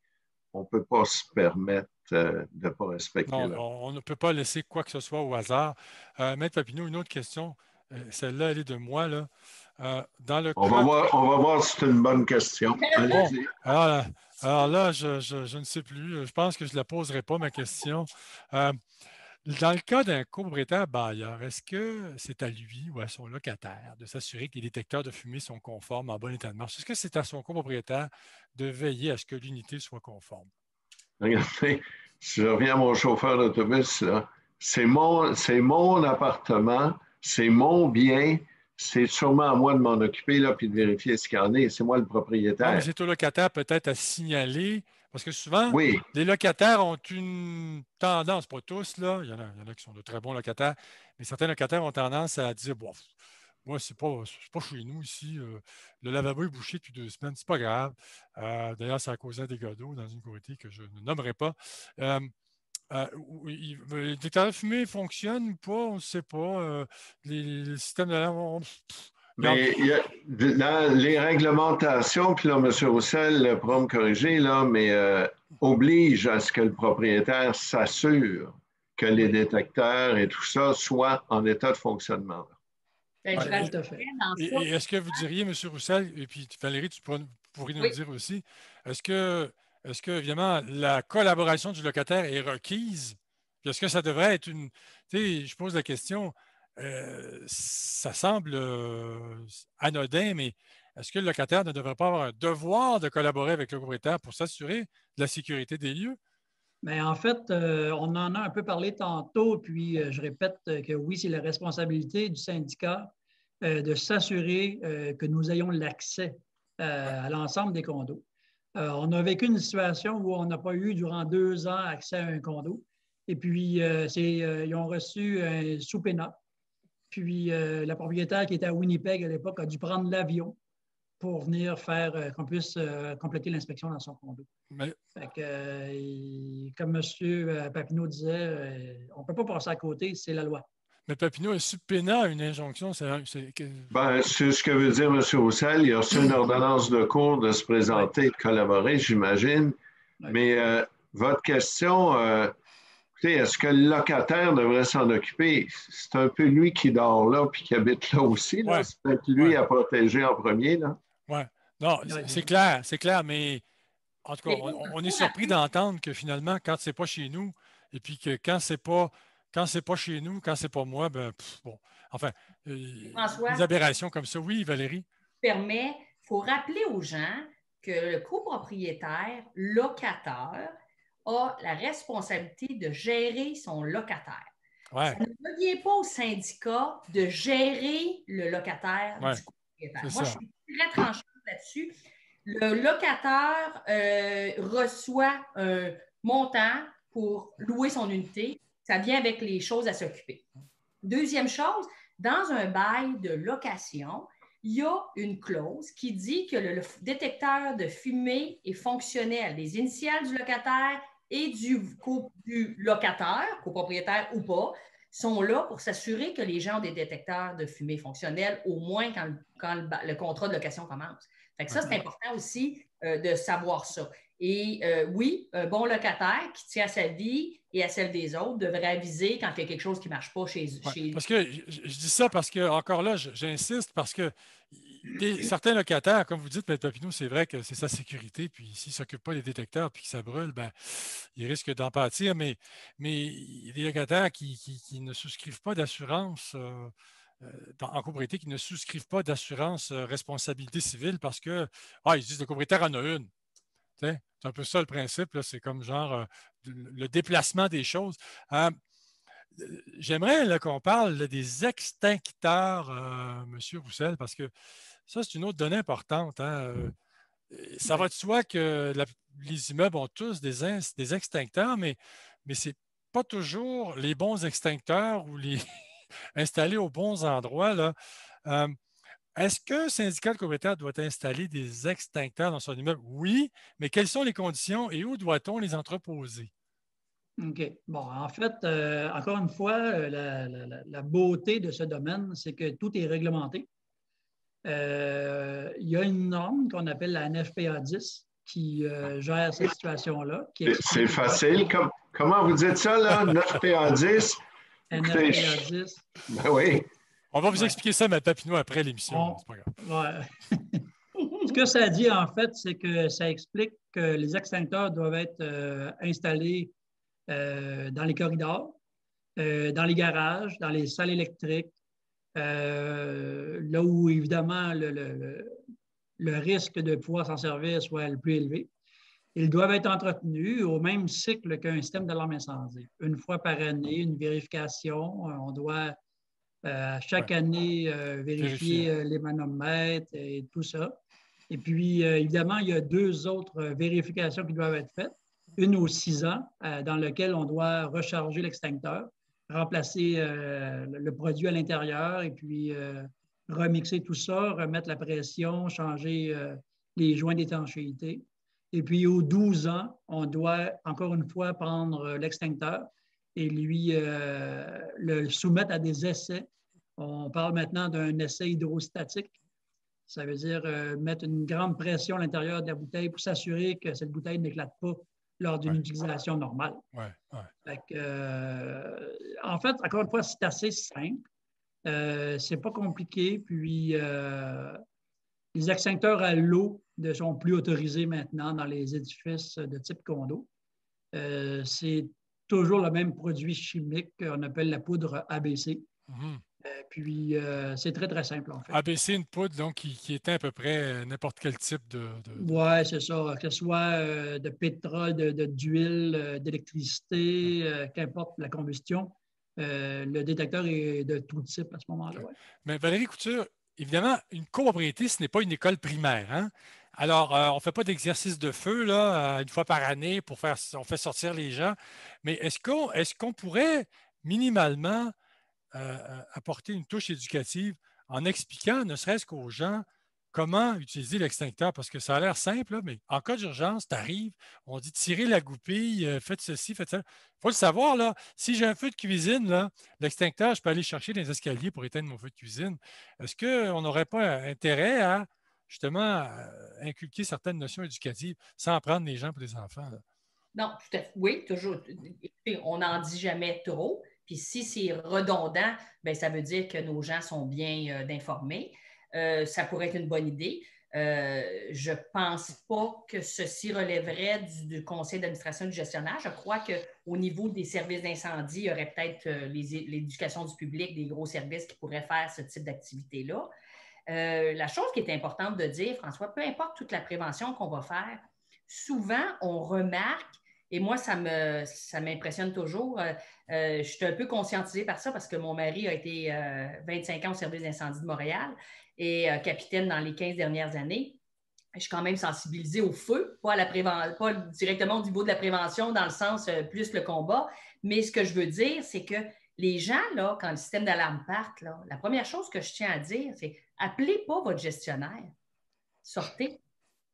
on ne peut pas se permettre de ne pas respecter. Non, on ne peut pas laisser quoi que ce soit au hasard. Maître Papineau, une autre question. Celle-là, elle est de moi. Là. On va voir si c'est une bonne question. Bon, alors là, je ne sais plus. Je pense que je ne la poserai pas, ma question. Dans le cas d'un copropriétaire bailleur, est-ce que c'est à lui ou à son locataire de s'assurer que les détecteurs de fumée sont conformes, en bon état de marche? Est-ce que c'est à son copropriétaire de veiller à ce que l'unité soit conforme? Regardez, si je reviens à mon chauffeur d'autobus, c'est mon appartement, c'est mon bien, c'est sûrement à moi de m'en occuper puis de vérifier ce qu'il y en est. C'est moi le propriétaire. Non, mais c'est au locataire peut-être à signaler. Parce que souvent, les locataires ont une tendance, pas tous, là, il y en a qui sont de très bons locataires, mais certains locataires ont tendance à dire, bon, moi, c'est pas chez nous ici, le lavabo est bouché depuis 2 semaines, c'est pas grave. D'ailleurs, ça a causé un dégât d'eau dans une copropriété que je ne nommerai pas. Les détecteurs de fumée fonctionnent ou pas, on ne sait pas. Les systèmes d'alarme... Mais dans les réglementations, puis là, M. Roussel pourra me corriger, là, mais oblige à ce que le propriétaire s'assure que les détecteurs et tout ça soient en état de fonctionnement. Ben, je Ouais, rajouterais dans Et ça. est-ce que vous diriez, M. Roussel, et puis Valérie, tu pourrais nous le Oui. dire aussi, est-ce que, évidemment, la collaboration du locataire est requise? Puis est-ce que ça devrait être une. Tu sais, je pose la question, ça semble anodin, mais est-ce que le locataire ne devrait pas avoir un devoir de collaborer avec le propriétaire pour s'assurer de la sécurité des lieux? Mais en fait, on en a un peu parlé tantôt, puis je répète que oui, c'est la responsabilité du syndicat de s'assurer que nous ayons l'accès à l'ensemble des condos. On a vécu une situation où on n'a pas eu durant 2 ans accès à un condo. Et puis, ils ont reçu un sous-pénat. Puis, la propriétaire qui était à Winnipeg à l'époque a dû prendre l'avion pour venir faire qu'on puisse compléter l'inspection dans son condo. Mais, Fait que, comme M. Papineau disait, on ne peut pas passer à côté, c'est la loi. mais Papineau est subpénat à une injonction. Ben, c'est ce que veut dire M. Roussel. Il a reçu une ordonnance de cour de se présenter et de collaborer, j'imagine. Ouais. Mais votre question, écoutez, est-ce que le locataire devrait s'en occuper? C'est un peu lui qui dort là puis qui habite là aussi. Là. Ouais. C'est peut-être lui Ouais. à protéger en premier. Là. Ouais. Non, c'est clair, mais en tout cas, Mais on est surpris d'entendre que finalement, quand c'est pas chez nous, et puis que quand c'est pas chez nous, quand c'est pas moi, ben bon. Enfin, François, des aberrations comme ça, oui, Valérie. il faut rappeler aux gens que le copropriétaire locataire a la responsabilité de gérer son locataire. Ouais. Ça ne revient pas au syndicat de gérer le locataire Ouais, du copropriétaire. c'est Moi, ça. je suis très tranchante là-dessus. Le locataire reçoit un montant pour louer son unité. Ça vient avec les choses à s'occuper. Deuxième chose, dans un bail de location, il y a une clause qui dit que le détecteur de fumée est fonctionnel. Les initiales du locataire et du locataire, copropriétaire ou pas, sont là pour s'assurer que les gens ont des détecteurs de fumée fonctionnels, au moins quand le contrat de location commence. Fait que ça, c'est important aussi de savoir ça. Et oui, un bon locataire qui tient à sa vie et à celle des autres devrait aviser quand il y a quelque chose qui ne marche pas chez. Parce que je dis ça parce que, encore là, j'insiste parce que certains locataires, comme vous dites, M. Papineau, c'est vrai que c'est sa sécurité, puis s'il ne s'occupe pas des détecteurs puis que ça brûle, ben, il risque d'en pâtir, mais il y a des locataires qui ne souscrivent pas d'assurance. En copropriété, qui ne souscrivent pas d'assurance responsabilité civile parce que, ils se disent le propriétaire en a une. C'est un peu ça le principe, là, c'est comme genre le déplacement des choses. J'aimerais là, qu'on parle là, des extincteurs, M. Roussel, parce que ça, c'est une autre donnée importante. Hein. Ça va de soi que les immeubles ont tous des extincteurs, mais ce n'est pas toujours les bons extincteurs ou les installés aux bons endroits. Là. Est-ce qu'un syndicat de copropriétaires doit installer des extincteurs dans son immeuble? Oui, mais quelles sont les conditions et où doit-on les entreposer? OK. Bon, en fait, encore une fois, la beauté de ce domaine, c'est que tout est réglementé. Il y a une norme qu'on appelle la NFPA 10 qui gère cette situation-là. C'est facile. Comment vous dites ça, là? NFPA 10? NFPA 10. Ben oui. On va vous expliquer ça, M. Papineau, après l'émission. C'est pas grave. Ce que ça dit, en fait, c'est que ça explique que les extincteurs doivent être installés dans les corridors, dans les garages, dans les salles électriques, là où, évidemment, le risque de pouvoir s'en servir soit le plus élevé. Ils doivent être entretenus au même cycle qu'un système d'alarme incendie. Une fois par année, une vérification. On doit chaque année vérifier les manomètres et tout ça. Et puis, évidemment, il y a 2 autres vérifications qui doivent être faites. Une aux 6 ans, dans laquelle on doit recharger l'extincteur, remplacer le produit à l'intérieur et puis remixer tout ça, remettre la pression, changer les joints d'étanchéité. Et puis, aux 12 ans, on doit encore une fois prendre l'extincteur et lui le soumettre à des essais. On parle maintenant d'un essai hydrostatique. Ça veut dire mettre une grande pression à l'intérieur de la bouteille pour s'assurer que cette bouteille n'éclate pas lors d'une utilisation normale. Ouais, ouais. Fait que, en fait, encore une fois, c'est assez simple. C'est pas compliqué. Puis, les extincteurs à l'eau ne sont plus autorisés maintenant dans les édifices de type condo. C'est toujours le même produit chimique qu'on appelle la poudre ABC. Mhm. Puis, c'est très, très simple, en fait. ABC, une poudre donc, qui éteint à peu près n'importe quel type Oui, c'est ça. Que ce soit de pétrole, d'huile, d'électricité, qu'importe la combustion, le détecteur est de tout type à ce moment-là. Ouais. Mais Valérie Couture, évidemment, une copropriété, ce n'est pas une école primaire. Hein? Alors, on ne fait pas d'exercice de feu là, une fois par année pour faire, on fait sortir les gens. Mais est-ce qu'on pourrait minimalement apporter une touche éducative en expliquant, ne serait-ce qu'aux gens, comment utiliser l'extincteur? Parce que ça a l'air simple, là, mais en cas d'urgence, tu arrives, on dit tirez la goupille, faites ceci, faites ça. Il faut le savoir, là, si j'ai un feu de cuisine, là, l'extincteur, je peux aller chercher dans les escaliers pour éteindre mon feu de cuisine. Est-ce qu'on n'aurait pas intérêt à justement inculquer certaines notions éducatives sans prendre les gens pour des enfants? Là? Non, tout à fait. Oui, toujours. Écoutez, on n'en dit jamais trop. Puis si c'est redondant, bien, ça veut dire que nos gens sont bien informés. Ça pourrait être une bonne idée. Je ne pense pas que ceci relèverait du conseil d'administration du gestionnaire. Je crois qu'au niveau des services d'incendie, il y aurait peut-être l'éducation du public, des gros services qui pourraient faire ce type d'activité-là. La chose qui est importante de dire, François, peu importe toute la prévention qu'on va faire, souvent, on remarque, et moi, ça m'impressionne toujours, je suis un peu conscientisée par ça parce que mon mari a été 25 ans au service d'incendie de Montréal et capitaine dans les 15 dernières années. Je suis quand même sensibilisée au feu, pas directement au niveau de la prévention dans le sens plus le combat, mais ce que je veux dire, c'est que les gens, là, quand le système d'alarme parte, là, la première chose que je tiens à dire, c'est appelez pas votre gestionnaire. Sortez.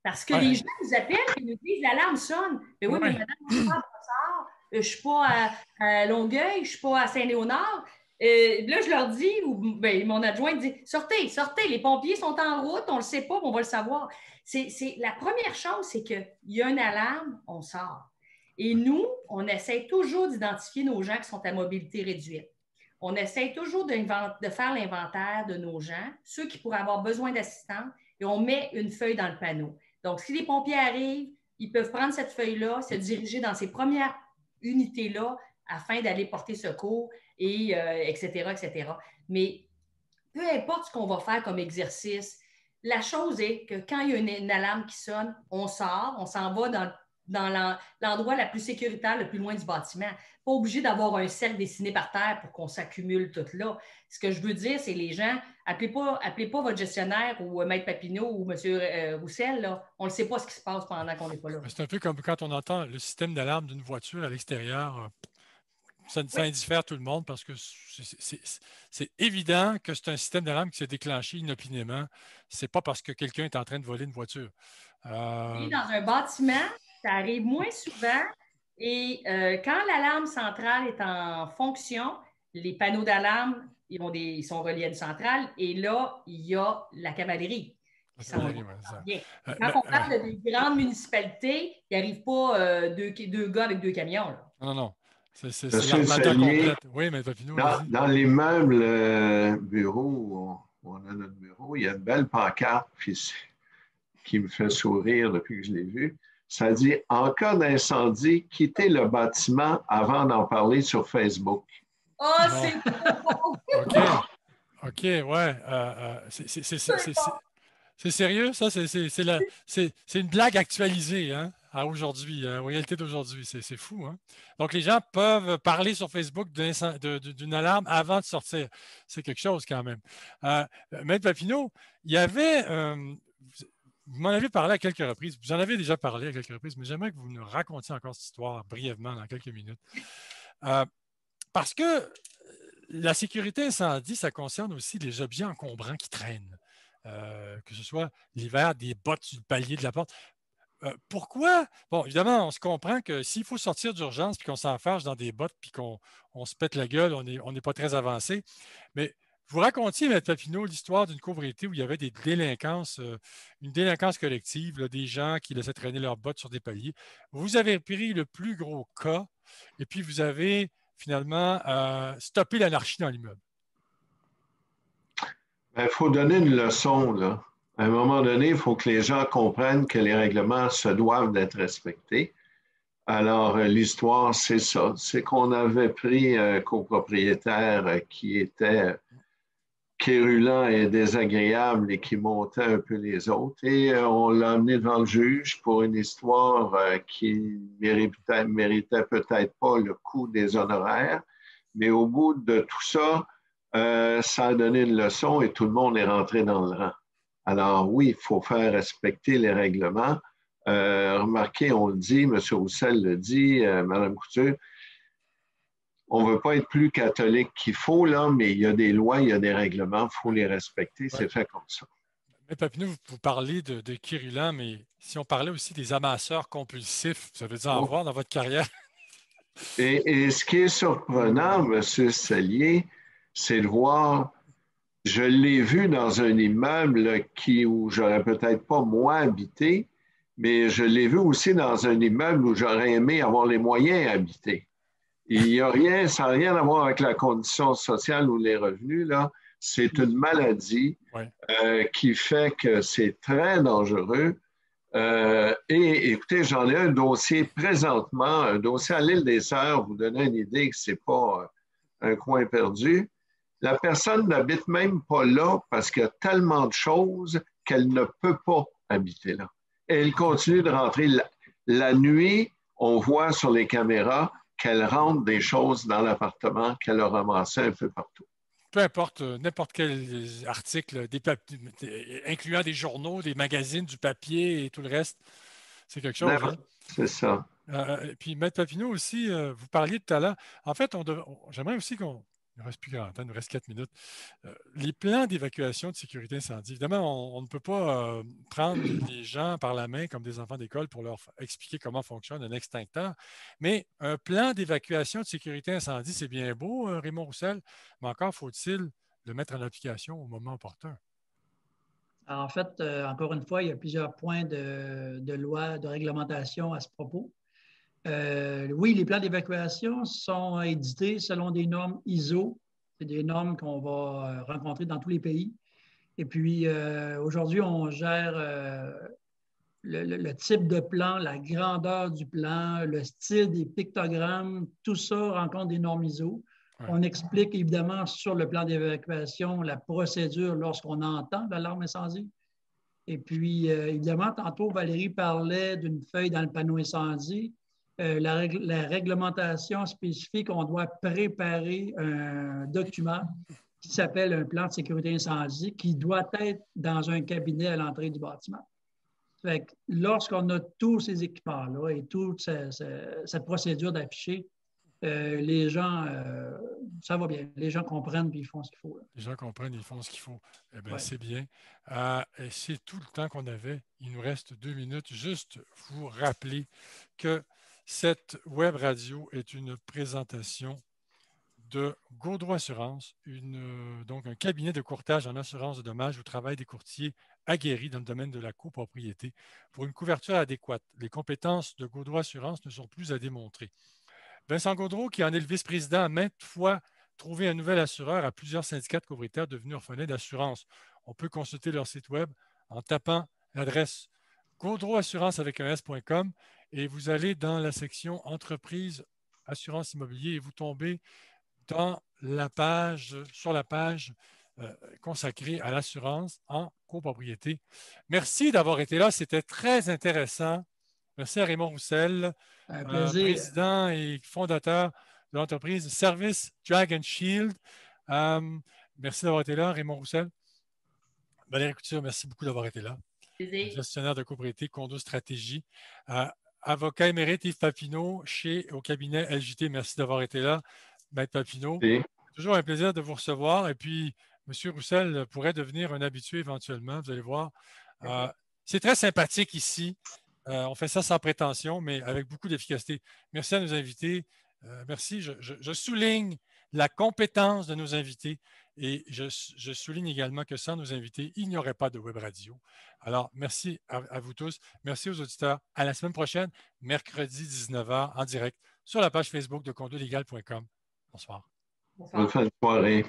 Parce que les gens nous appellent et nous disent l'alarme sonne. Mais oui, mais madame, je ne suis pas à Brossard, je ne suis pas à Longueuil, je ne suis pas à Saint-Léonard. Là, je leur dis, mon adjoint dit sortez, sortez, les pompiers sont en route, on ne le sait pas, mais on va le savoir. La première chose, c'est qu'il y a une alarme, on sort. Et nous, on essaie toujours d'identifier nos gens qui sont à mobilité réduite. On essaie toujours de faire l'inventaire de nos gens, ceux qui pourraient avoir besoin d'assistance, et on met une feuille dans le panneau. Donc, si les pompiers arrivent, ils peuvent prendre cette feuille-là, se diriger dans ces premières unités-là afin d'aller porter secours, et etc., etc. Mais peu importe ce qu'on va faire comme exercice, la chose est que quand il y a une alarme qui sonne, on sort, on s'en va dans l'endroit la plus sécuritaire, le plus loin du bâtiment. Pas obligé d'avoir un cercle dessiné par terre pour qu'on s'accumule tout là. Ce que je veux dire, c'est les gens, appelez pas votre gestionnaire ou Maître Papineau ou M. Roussel, là. On ne sait pas ce qui se passe pendant qu'on n'est pas là. C'est un peu comme quand on entend le système d'alarme d'une voiture à l'extérieur. Ça indiffère tout le monde parce que c'est évident que c'est un système d'alarme qui s'est déclenché inopinément. Ce n'est pas parce que quelqu'un est en train de voler une voiture. Dans un bâtiment, ça arrive moins souvent. Et quand l'alarme centrale est en fonction, les panneaux d'alarme, ils sont reliés à une centrale. Et là, il y a la cavalerie. Quand on parle de des grandes municipalités, il n'arrive pas deux gars avec deux camions. Là. Non. C'est l'armada complète. Oui, mais Papineau, dans l'immeuble bureau, où on a notre bureau, il y a une belle pancarte qui me fait sourire depuis que je l'ai vue. Ça dit « En cas d'incendie, quittez le bâtiment avant d'en parler sur Facebook. » Oh, c'est OK, ouais. C'est sérieux, ça? C'est une blague actualisée, hein? À aujourd'hui, en réalité d'aujourd'hui. C'est fou, hein? Donc, les gens peuvent parler sur Facebook d'une alarme avant de sortir. C'est quelque chose quand même. Maître Papineau, il y avait... vous m'en avez parlé à quelques reprises. Vous en avez déjà parlé à quelques reprises, mais j'aimerais que vous nous racontiez encore cette histoire brièvement dans quelques minutes. Parce que la sécurité incendie, ça concerne aussi les objets encombrants qui traînent. Que ce soit l'hiver, des bottes sur le palier de la porte. Pourquoi? Bon, évidemment, on se comprend que s'il faut sortir d'urgence puis qu'on s'enfarge dans des bottes puis qu'on se pète la gueule, on n'est pas très avancé. Mais Vous racontiez, M. Papineau, l'histoire d'une copropriété où il y avait des délinquances, une délinquance collective, là, des gens qui laissaient traîner leurs bottes sur des paliers. Vous avez pris le plus gros cas et puis vous avez finalement stoppé l'anarchie dans l'immeuble. Il faut donner une leçon, là. À un moment donné, il faut que les gens comprennent que les règlements se doivent d'être respectés. Alors, l'histoire, c'est ça. C'est qu'on avait pris un copropriétaire qui était quérulent et désagréable et qui montait un peu les autres. Et on l'a amené devant le juge pour une histoire qui méritait peut-être pas le coût des honoraires. Mais au bout de tout ça, ça a donné une leçon et tout le monde est rentré dans le rang. Alors oui, il faut faire respecter les règlements. Remarquez, on le dit, M. Roussel le dit, Mme Couture, on ne veut pas être plus catholique qu'il faut, là, mais il y a des lois, il y a des règlements, il faut les respecter, c'est fait comme ça. Mais Papineau, vous parlez de quérulents, mais si on parlait aussi des amasseurs compulsifs, vous avez dû en voir dans votre carrière. Et ce qui est surprenant, M. Sellier, c'est de voir, je l'ai vu dans un immeuble où j'aurais peut-être pas moi habité, mais je l'ai vu aussi dans un immeuble où j'aurais aimé avoir les moyens d'habiter. Il n'y a rien, ça n'a rien à voir avec la condition sociale ou les revenus, là. C'est une maladie qui fait que c'est très dangereux. Et écoutez, j'en ai un dossier présentement, un dossier à l'île des Sœurs, vous donnez une idée que ce n'est pas un coin perdu. La personne n'habite même pas là parce qu'il y a tellement de choses qu'elle ne peut pas habiter là. Et elle continue de rentrer. La nuit, on voit sur les caméras qu'elle rentre des choses dans l'appartement qu'elle a ramassées un peu partout. Peu importe, n'importe quel article, incluant des journaux, des magazines, du papier et tout le reste, c'est quelque chose. Hein? C'est ça. Puis, M. Papineau aussi, vous parliez tout à l'heure. En fait, j'aimerais aussi qu'on... Il ne reste plus grand temps, il nous reste 4 minutes. Les plans d'évacuation de sécurité incendie, évidemment, on ne peut pas prendre les gens par la main comme des enfants d'école pour leur expliquer comment fonctionne un extincteur. Mais un plan d'évacuation de sécurité incendie, c'est bien beau, Raymond Roussel, mais encore faut-il le mettre en application au moment opportun. En fait, encore une fois, il y a plusieurs points de loi, de réglementation à ce propos. Oui, les plans d'évacuation sont édités selon des normes ISO. C'est des normes qu'on va rencontrer dans tous les pays. Et puis, aujourd'hui, on gère le type de plan, la grandeur du plan, le style des pictogrammes. Tout ça rencontre des normes ISO. Ouais. On explique évidemment sur le plan d'évacuation la procédure lorsqu'on entend l'alarme incendie. Et puis, évidemment, tantôt, Valérie parlait d'une feuille dans le panneau incendie. La réglementation spécifie qu'on doit préparer un document qui s'appelle un plan de sécurité incendie qui doit être dans un cabinet à l'entrée du bâtiment. Fait que lorsqu'on a tous ces équipements-là et toute cette procédure d'afficher, les gens, ça va bien. Les gens comprennent et ils font ce qu'il faut. Là. Les gens comprennent et ils font ce qu'il faut. Eh bien, c'est bien. Et c'est tout le temps qu'on avait. Il nous reste 2 minutes. Juste vous rappeler que cette web radio est une présentation de Gaudreau Assurance, donc un cabinet de courtage en assurance de dommages où travaillent des courtiers aguerris dans le domaine de la copropriété pour une couverture adéquate. Les compétences de Gaudreau Assurance ne sont plus à démontrer. Vincent Gaudreau, qui en est le vice-président, a maintes fois trouvé un nouvel assureur à plusieurs syndicats de copropriétaires devenus orphelins d'assurance. On peut consulter leur site web en tapant l'adresse gaudreauassurance avec un s.com et vous allez dans la section entreprise assurance immobilier et vous tombez dans la page, sur la page consacrée à l'assurance en copropriété. Merci d'avoir été là, c'était très intéressant. Merci à Raymond Roussel, président et fondateur de l'entreprise Service Dragon Shield. Merci d'avoir été là, Raymond Roussel. Valérie Couture, merci beaucoup d'avoir été là. Gestionnaire de copropriété, Condo Stratégie. Avocat émérite Yves Papineau au cabinet LJT, merci d'avoir été là. Maître Papineau, toujours un plaisir de vous recevoir. Et puis, M. Roussel pourrait devenir un habitué éventuellement, vous allez voir. C'est très sympathique ici. On fait ça sans prétention, mais avec beaucoup d'efficacité. Merci à nos invités. Merci. Je souligne la compétence de nos invités. Et je souligne également que sans nos invités, il n'y aurait pas de web radio. Alors, merci à vous tous. Merci aux auditeurs. À la semaine prochaine, mercredi 19h, en direct, sur la page Facebook de condolégal.com. Bonsoir. Bonsoir. Bonne fin de soirée.